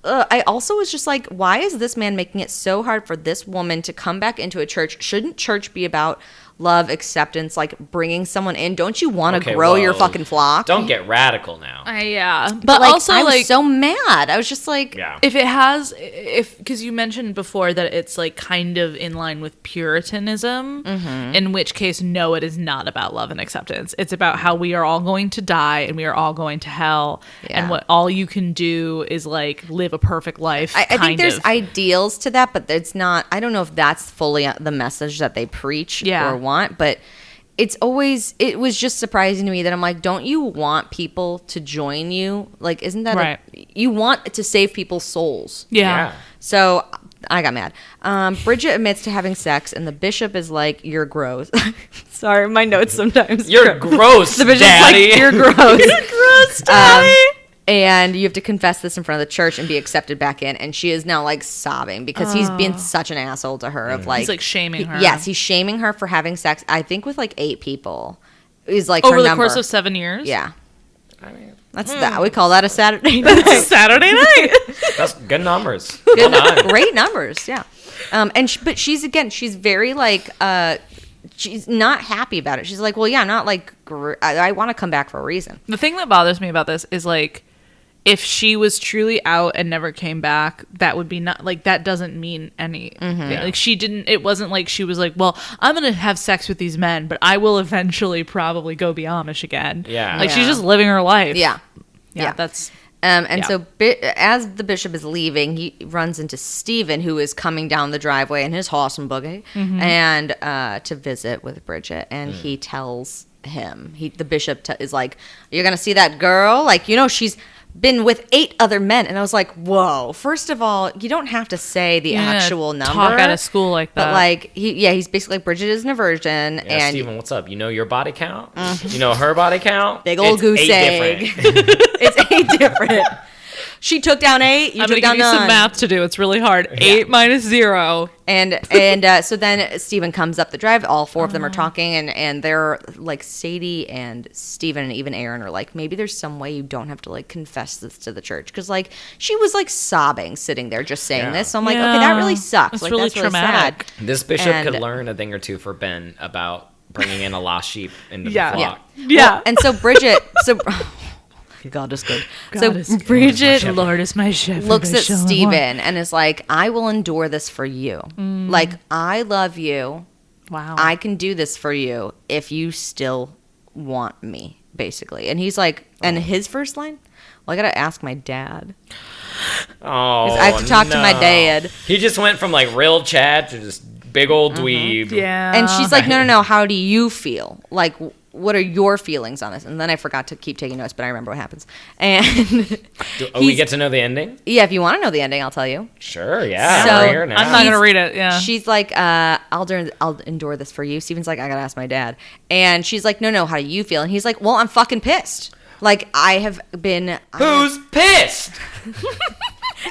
I also was just like, why is this man making it so hard for this woman to come back into a church? Shouldn't church be about love, acceptance, like bringing someone in? Don't you want to grow your fucking flock? Don't get radical now. Yeah. But like, also, I was like, so mad. I was just like, Yeah. because you mentioned before that it's like kind of in line with Puritanism, in which case, no, it is not about love and acceptance. It's about how we are all going to die and we are all going to hell. Yeah. And what all you can do is like live a perfect life. I think kind there's of. ideals to that, but it's not. I don't know if that's fully the message that they preach or want, but it was just surprising to me that I'm like, don't you want people to join you? Like, isn't that Right. you want to save people's souls? Yeah. So I got mad. Bridget admits to having sex, and the bishop is like, "You're gross." Sorry, my notes sometimes. You're gross, The bishop's daddy. like, "You're gross." You're gross, daddy. And you have to confess this in front of the church and be accepted back in. And she is now like sobbing because he's been such an asshole to her of like he's like shaming her. Yes, he's shaming her for having sex. I think with like 8 people is like over her the number. Course of 7 years. Yeah, I mean, that's that. We call that a Saturday night. It's a Saturday night. that's good numbers. Great numbers. Yeah, but she's very like she's not happy about it. She's like, well, yeah, I'm not like I want to come back for a reason. The thing that bothers me about this is like, if she was truly out and never came back, that would be not like, that doesn't mean anything. Like she didn't, it wasn't like she was like, well, I'm going to have sex with these men, but I will eventually probably go be Amish again. Yeah. Like she's just living her life. Yeah. That's, So as the bishop is leaving, he runs into Stephen, who is coming down the driveway in his horse and buggy, and to visit with Bridget. And he tells him, the bishop is like, you're going to see that girl? Like, she's been with 8 other men. And I was like, whoa, first of all, you don't have to say the actual number. Talk out of school like that. But like, he's basically like, Bridget isn't a virgin. Yeah, and Steven, what's up? You know your body count? You know her body count? Big old goose egg. It's 8 different. She took down 8. I'm took going to down give you 9. some math to do. It's really hard. 8 minus 0. And so then Stephen comes up the drive. All 4 of them are talking, and they're like, Sadie and Stephen and even Aaron are like, maybe there's some way you don't have to like confess this to the church, because like she was like sobbing sitting there just saying this. So I'm like, okay, that really sucks. It's like really that's really traumatic. sad. This bishop And- could learn a thing or two for Ben about bringing in a lost sheep into Yeah. the flock. Yeah. And so Bridget, God is good. God is good. Bridget Lord is my shepherd. looks I at shall not Stephen and is like, I will endure this for you. Like, I love you. Wow. I can do this for you if you still want me, basically. And he's like, and his first line, well, I gotta ask my dad. Oh, I have to talk to my dad. He just went from like real Chad to just big old dweeb. Yeah. And she's like, no, how do you feel? Like, what are your feelings on this? And then I forgot to keep taking notes, but I remember what happens. And We get to know the ending? yeah, if you want to know the ending, I'll tell you. Sure, yeah. So, we're here now. I'm not going to read it. Yeah. She's like, I'll endure this for you. Steven's like, I gotta ask my dad. And she's like, no, how do you feel? And he's like, well, I'm fucking pissed. Like, I have been... Who's pissed?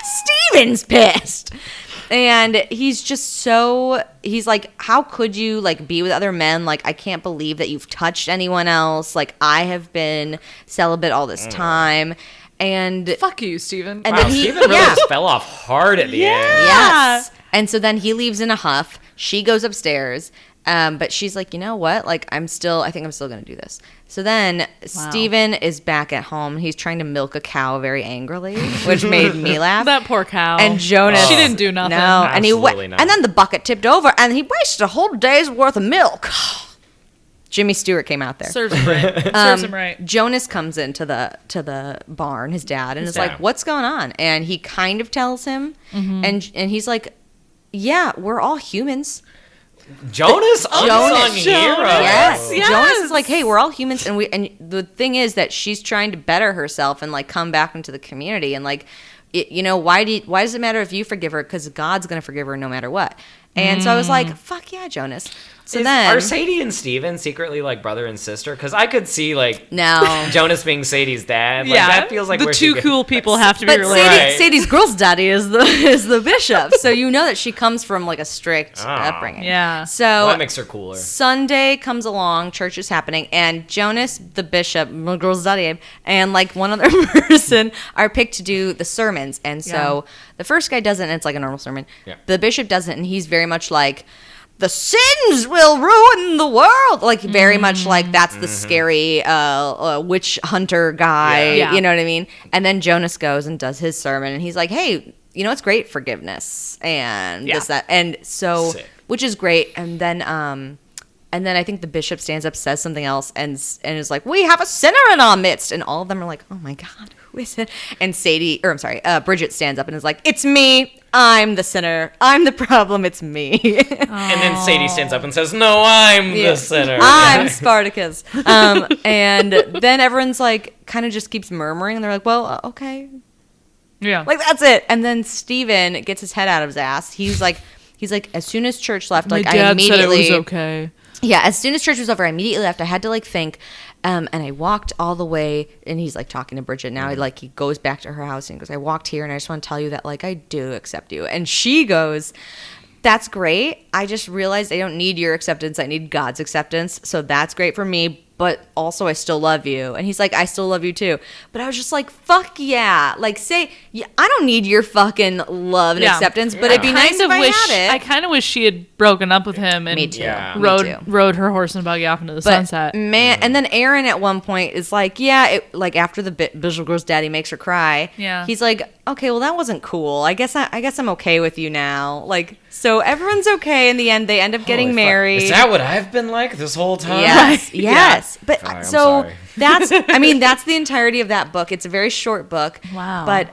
Steven's pissed. And he's just so... He's like, how could you, like, be with other men? Like, I can't believe that you've touched anyone else. Like, I have been celibate all this time. And... Fuck you, Steven. And Wow, then he... Steven really just fell off hard at the end. Yes. And so then he leaves in a huff. She goes upstairs. But she's like, you know what? Like, I think I'm still going to do this. So then Steven is back at home. He's trying to milk a cow very angrily, which made me laugh. That poor cow. And Jonas. She didn't do nothing. No. And Absolutely not. and then the bucket tipped over and he wasted a whole day's worth of milk. Jimmy Stewart came out there. Serves him right. Serves him right. Jonas comes into the barn, his dad, and is dad. like, what's going on? And he kind of tells him, and he's like, yeah, we're all humans. Jonas, unsung hero. Yes. Yes. Jonas is like, hey, we're all humans, and the thing is that she's trying to better herself and like come back into the community, and like, why does it matter if you forgive her? Because God's gonna forgive her no matter what. And so I was like, fuck yeah, Jonas. So then Are Sadie and Steven secretly like brother and sister? Because I could see like no. Jonas being Sadie's dad. Like, Yeah. that feels like the where two she cool people have to be But related. Right. Sadie's girl's daddy is the bishop, so you know that she comes from like a strict upbringing. Yeah. So Well, that makes her cooler. Sunday comes along, church is happening, and Jonas, the bishop, my girl's daddy, and like one other person are picked to do the sermons. And so the first guy doesn't, and it's like a normal sermon. Yeah. The bishop doesn't, and he's very much like, the sins will ruin the world. Like, very much like that's the scary witch hunter guy. Yeah. You know what I mean? And then Jonas goes and does his sermon, and he's like, hey, it's great, forgiveness and this, that. And so, Sick. which is great. And then I think the bishop stands up, says something else, and is like, we have a sinner in our midst. And all of them are like, oh my God, who is it? And Bridget stands up and is like, it's me. I'm the sinner. I'm the problem. It's me. And then Sadie stands up and says, no, I'm the sinner. I'm Spartacus. And then everyone's like, kind of just keeps murmuring. And they're like, well, okay. Yeah. Like, that's it. And then Steven gets his head out of his ass. He's like, as soon as church left, my like, dad I immediately said it was okay. Yeah, as soon as church was over, I immediately left. I had to like think, and I walked all the way. And he's like talking to Bridget now. He goes back to her house and goes, "I walked here, and I just want to tell you that like I do accept you." And she goes, "That's great. I just realized I don't need your acceptance. I need God's acceptance. So that's great for me. But also, I still love you." And he's like, "I still love you too." But I was just like, fuck yeah. Like, yeah, I don't need your fucking love and acceptance, but it'd be nice if I had it. I kind of wish she had broken up with him and Me too. Yeah. rode her horse and buggy off into the sunset. Man, and then Aaron at one point is like, like after the Bishop Girl's daddy makes her cry, he's like, "Okay, well that wasn't cool. I guess I'm okay with you now." Like, so everyone's okay in the end. They end up getting married. Is that what I've been like this whole time? Yes, yes. But Sorry, so sorry. that's that's the entirety of that book. It's a very short book. Wow. But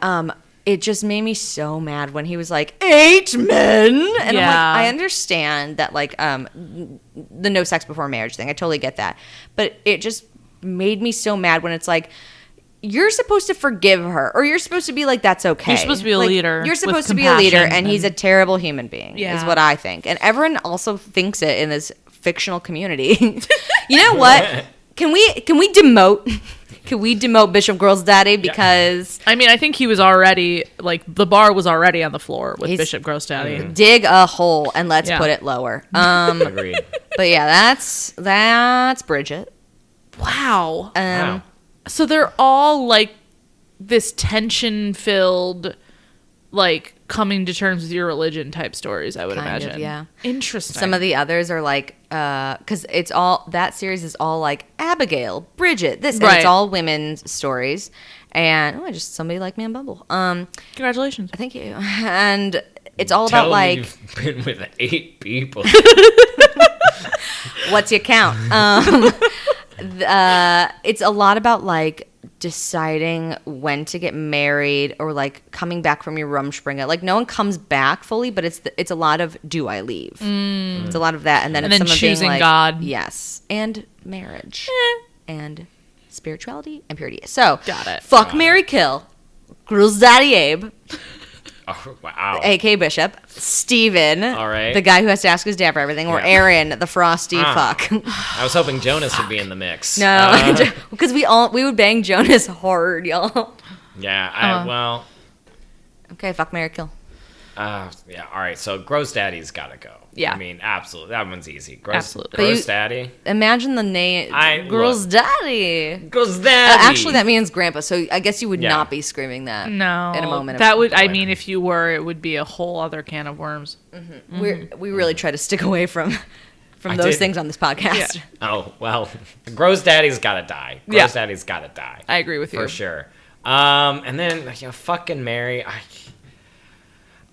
it just made me so mad when he was like 8 men, and I'm like, I understand that like the no sex before marriage thing. I totally get that, but it just made me so mad when it's like, you're supposed to forgive her, or you're supposed to be like, that's okay. You're supposed to be a leader. You're supposed with to be a leader, compassion and he's a terrible human being, is what I think. And everyone also thinks it in this fictional community. You know what? Can we demote? Can we demote Bishop Girl's daddy? Because I mean, I think he was already like the bar was already on the floor with Bishop Girl's daddy. dig a hole and let's put it lower. Agreed. But yeah, that's Bridget. Wow. Wow. So they're all like this tension-filled, like coming to terms with your religion type stories, I would imagine. Yeah. Interesting. Some of the others are like, because it's all, that series is all like Abigail, Bridget, this, and it's all women's stories. And somebody like me on Bumble. Congratulations. Thank you. And it's all about like, you've been with 8 people. what's your count? It's a lot about like deciding when to get married, or like coming back from your Rumspringa. Like no one comes back fully, but it's a lot of, do I leave? It's a lot of that, and then some choosing being like, God. Yes, and marriage, and spirituality and purity. So got it. Fuck, marry, kill. Girl's daddy Abe. Oh, wow. AK Bishop, Steven, All right. the guy who has to ask his dad for everything, or Aaron, the frosty fuck. I was hoping Jonas would be in the mix. No, because we would bang Jonas hard, y'all. Yeah, well. Okay, fuck, marry, kill. Yeah, all right. So Gross Daddy's got to go. Yeah. I mean, absolutely. That one's easy. Absolutely. Gross Daddy. Imagine the name, Girl's Daddy. Gross Daddy. Actually, that means grandpa, so I guess you would not be screaming that. No. In a moment. That would, I mean, if you were, it would be a whole other can of worms. Mm-hmm. We really try to stick away from those things on this podcast. Yeah. Oh, well, Gross Daddy's got to die. Gross Daddy's got to die. I agree with you. For sure. And then, fucking Mary.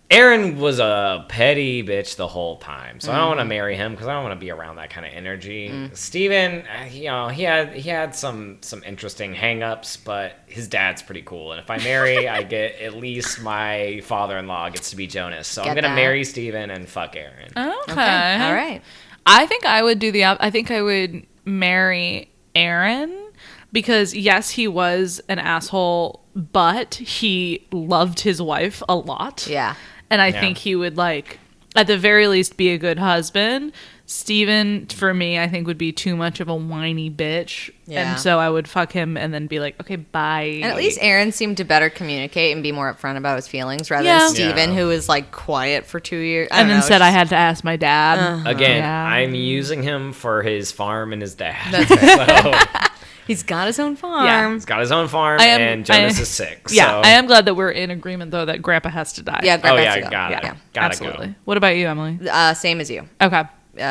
Aaron was a petty bitch the whole time, so I don't want to marry him because I don't want to be around that kind of energy. Steven, he had some interesting hang-ups, but his dad's pretty cool, and if I marry, I get at least my father-in-law gets to be Jonas, so I'm gonna marry Steven and fuck Aaron. Okay. All right. I think I would do I think I would marry Aaron because yes, he was an asshole, but he loved his wife a lot. Yeah. And I think he would, like, at the very least, be a good husband. Steven, for me, I think would be too much of a whiny bitch. Yeah. And so I would fuck him and then be like, okay, bye. And at least Aaron seemed to better communicate and be more upfront about his feelings rather than Steven, who was, like, quiet for 2 years. And then said I had to ask my dad. Again, I'm using him for his farm and his dad. That's he's got his own farm. Yeah. He's got his own farm, and Jonas is sick. Yeah, so. I am glad that we're in agreement, though, that Grandpa has to die. Yeah, Grandpa has to go. Got it. Gotta absolutely. go. What about you, Emily? Same as you. Okay.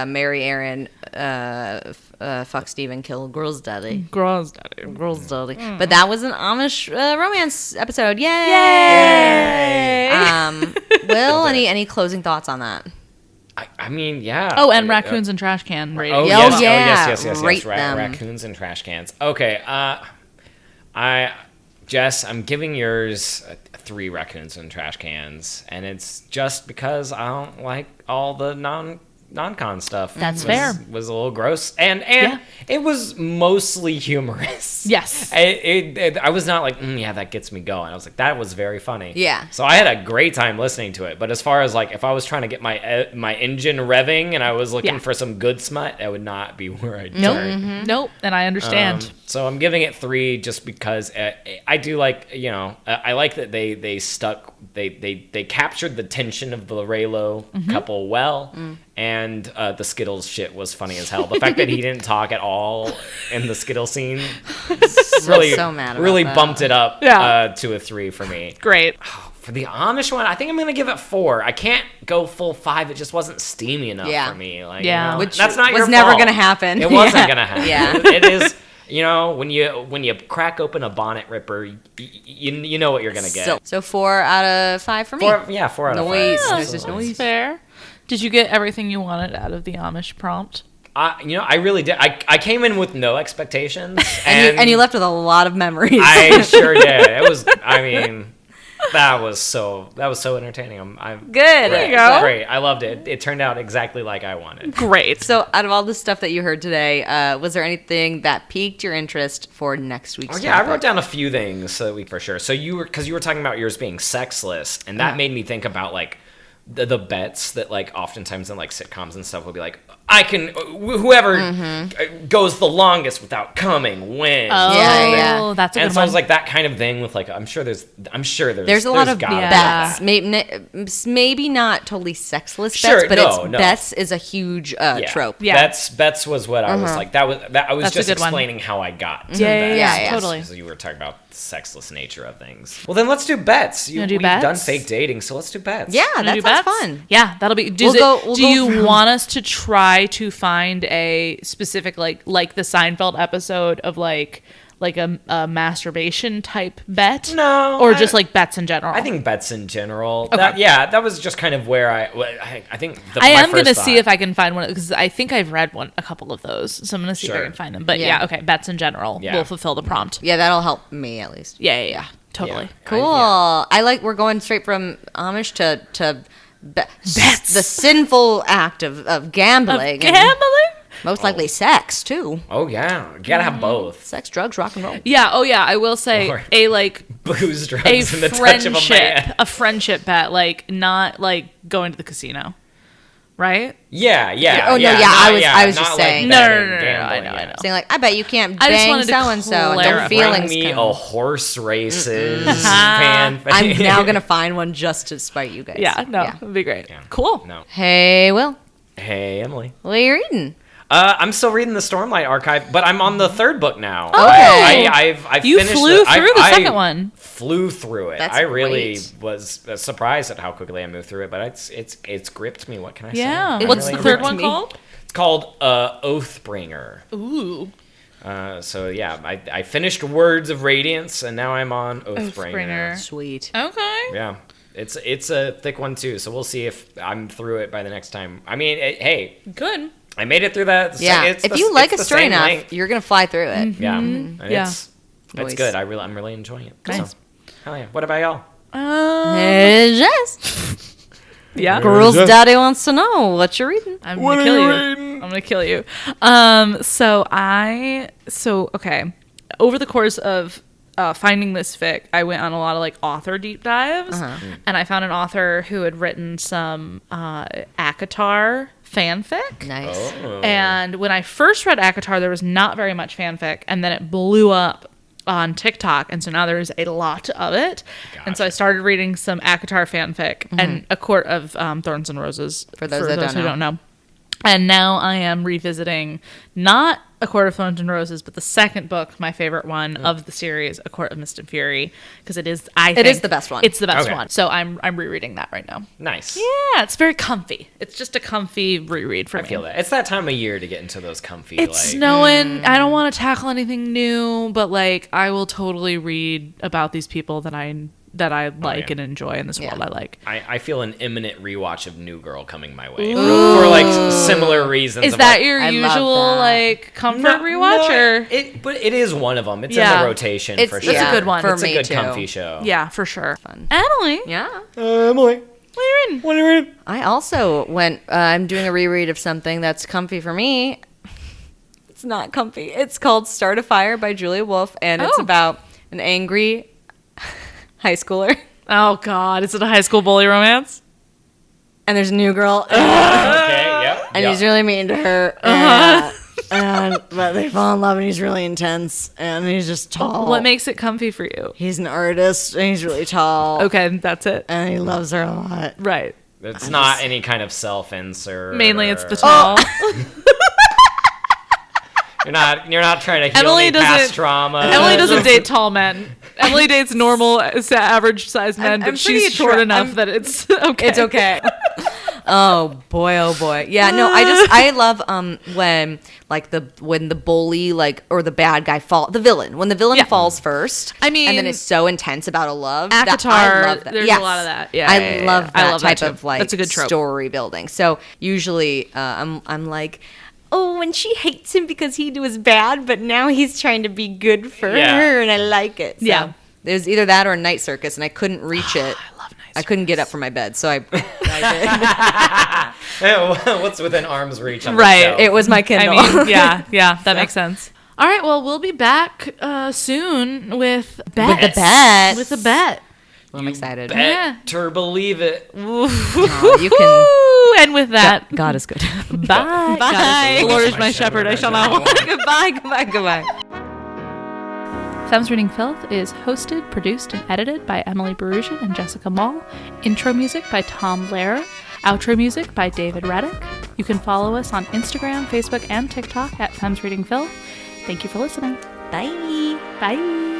Marry Aaron, fuck Steven, kill Girl's Daddy. Girl's Daddy. Girl's Daddy. But that was an Amish romance episode. Yay! Will, any closing thoughts on that? I mean, yeah. Oh, and raccoons and trash can rating. Oh, yes. yes. Rate them. Raccoons and trash cans. Okay. Jess, I'm giving yours 3 raccoons and trash cans, and it's just because I don't like all the non-con stuff. That's fair. Was a little gross, and it was mostly humorous. Yes. I was not like, yeah, that gets me going. I was like, that was very funny. Yeah. So I had a great time listening to it. But as far as like, if I was trying to get my engine revving and I was looking for some good smut, that would not be where I'd turn. Nope. And I understand. So I'm giving it 3 just because I do like, I like that they captured the tension of the Raylo couple well, and the Skittles shit was funny as hell. The fact that he didn't talk at all in the Skittle scene so mad about really that. bumped it up to a 3 for me. Great. For the Amish one, I think I'm gonna give it 4. I can't go full 5. It just wasn't steamy enough for me. Like, which that's not was your never fault. gonna happen. It wasn't gonna happen. Yeah. It is. When you crack open a bonnet ripper, you know what you're gonna get. So 4 out of 5 for me. 4 out of 5. Noise. That's Noise. fair. Did you get everything you wanted out of the Amish prompt? I really did. I came in with no expectations, and you left with a lot of memories. I sure did. It was. I mean, that was so entertaining. I'm Good. There you go. Great. I loved it. It turned out exactly like I wanted. Great. So out of all the stuff that you heard today, was there anything that piqued your interest for next week's Yeah, I topic? wrote down a few things so we for sure. So you were talking about yours being sexless, and that made me think about like the bets that like oftentimes in like sitcoms and stuff will be like, I can whoever goes the longest without coming wins. Oh, Yeah. that's a And good so one. it was like that kind of thing with like I'm sure there's There's a lot of gotta be bets. that. Maybe not totally sexless Sure, bets, but no. bets is a huge trope. Yeah. Bets was what I was like. That I was That's a just good one. explaining how I got to Yeah, bets. yeah, totally. Because you were talking about the sexless nature of things. Well, then let's do bets. wanna do We've bets? done fake dating, so let's do bets. Yeah, Wanna that do sounds bets? fun. Yeah, that'll be. Do We'll go you from- want us to try to find a specific like the Seinfeld episode of like a masturbation type bet? No, or just like bets in general. I think bets in general. Okay. That was just kind of where I think. I am gonna see if I can find one because I think I've read a couple of those, so I'm gonna see if I Sure. can find them. But Yeah. okay, bets in general Yeah. will fulfill the prompt. Yeah, that'll help me at least. Yeah, totally. Cool. I like we're going straight from Amish to Bets. the sinful act of gambling. and Gambling? most likely sex too. Oh yeah, you gotta have both. Sex, drugs, rock and roll. Yeah. Oh yeah. I will say Or- a like Booze, drugs, a and the touch of a friendship, man. a friendship bet, like not like going to the casino, right? Yeah. Oh, no, yeah, I was just not saying. No, betting, I gambling, know. yeah. Saying like, I bet you can't I just bang wanted to so and so, and clarify. no feelings Bring me count. a horse races Ah. fan. I'm now gonna find one just to spite you guys. Yeah. No, it'd be great. Yeah. Cool. No. Hey, Will, Hey, Emily. what are you reading? I'm still reading the Stormlight Archive, but I'm on the 3rd book now. Okay. I've You finished flew through the second one. Flew through it. That's I really great. was surprised at how quickly I moved through it, but it's gripped me. What can I say? Yeah. I'm What's really the third enjoying one it. me. called? It's called Oathbringer. Ooh. So yeah, I finished Words of Radiance, and now I'm on Oathbringer. Oathbringer. Sweet. Okay. Yeah, it's a thick one too. So we'll see if I'm through it by the next time. I mean, hey, Good. I made it through that. Yeah. It's If the- you like it's a the story same enough, length. you're gonna fly through it. Yeah, and Yeah. it's Nice. good. I'm really enjoying it. Nice. So, hell yeah. What about y'all? Hey, Jess. Yeah. Girl's daddy wants to know what you're reading. I'm gonna kill you. I'm gonna kill you. Okay. Over the course of finding this fic, I went on a lot of like author deep dives, and I found an author who had written some ACOTAR fanfic. Nice. Oh. And when I first read ACOTAR, there was not very much fanfic, and then it blew up on TikTok, and so now there's a lot of it. And so I started reading some ACOTAR fanfic and A Court of Thorns and Roses For those that who don't know. And now I am revisiting not A Court of Thorns and Roses, but the second book, my favorite one of the series, A Court of Mist and Fury, because it is the best one. It's the best Okay. one. So I'm rereading that right now. Nice. Yeah, it's very comfy. It's just a comfy reread for I me. feel that. It's that time of year to get into those comfy, It's like... snowing. I don't want to tackle anything new, but like I will totally read about these people that I like yeah. and enjoy in this world I like. I feel an imminent rewatch of New Girl coming my way for like similar reasons. Is of, that like, your I love usual that. like comfort rewatch or? But it is one of them. It's Yeah. in the rotation It's- for sure. It's a good one. For It's a me good too. comfy show. Yeah, for sure. Fun. Emily, Yeah. Emily. What are you reading? I also went. I'm doing a reread of something that's comfy for me. It's not comfy. It's called "Start a Fire" by Julia Wolf, and it's about an angry high schooler. Oh God, is it a high school bully romance? And there's a new girl. Okay, yep. And he's really mean to her. But they fall in love, and he's really intense, and he's just tall. What makes it comfy for you? He's an artist, and he's really tall. Okay, that's it. And he loves her a lot. Right. It's not any kind of self-insert. Mainly it's the tall. You're not trying to heal Emily me past doesn't- trauma. Emily doesn't date tall men. Emily dates normal, average sized men, but she's short enough that it's okay. It's okay. Oh boy. Yeah, no, I love when the bully or the bad guy when the villain falls first. I mean, and then it's so intense about a love. Avatar, I love that. there's a lot of that. Yeah, I love that type that of That's a good trope. story building. So usually I'm like, oh, and she hates him because he was bad, but now he's trying to be good for her, and I like it. So Yeah. There's either that or Night Circus, and I couldn't reach it. I love Night Circus. I couldn't get up from my bed, so I did. What's within arm's reach on Right. the show? It was my Kindle. I mean, yeah, that makes sense. All right, well, we'll be back soon with bets. With the bets. With a bet. I'm excited. Better believe it. Oh, you can. And with that, God is good. bye. Bye. The Lord is my shepherd, I shall not want. Goodbye. Femmes Reading Filth is hosted, produced, and edited by Emily Barusian and Jessica Mall. Intro music by Tom Lehrer. Outro music by David Reddick. You can follow us on Instagram, Facebook, and TikTok at Femmes Reading Filth. Thank you for listening. Bye. Bye.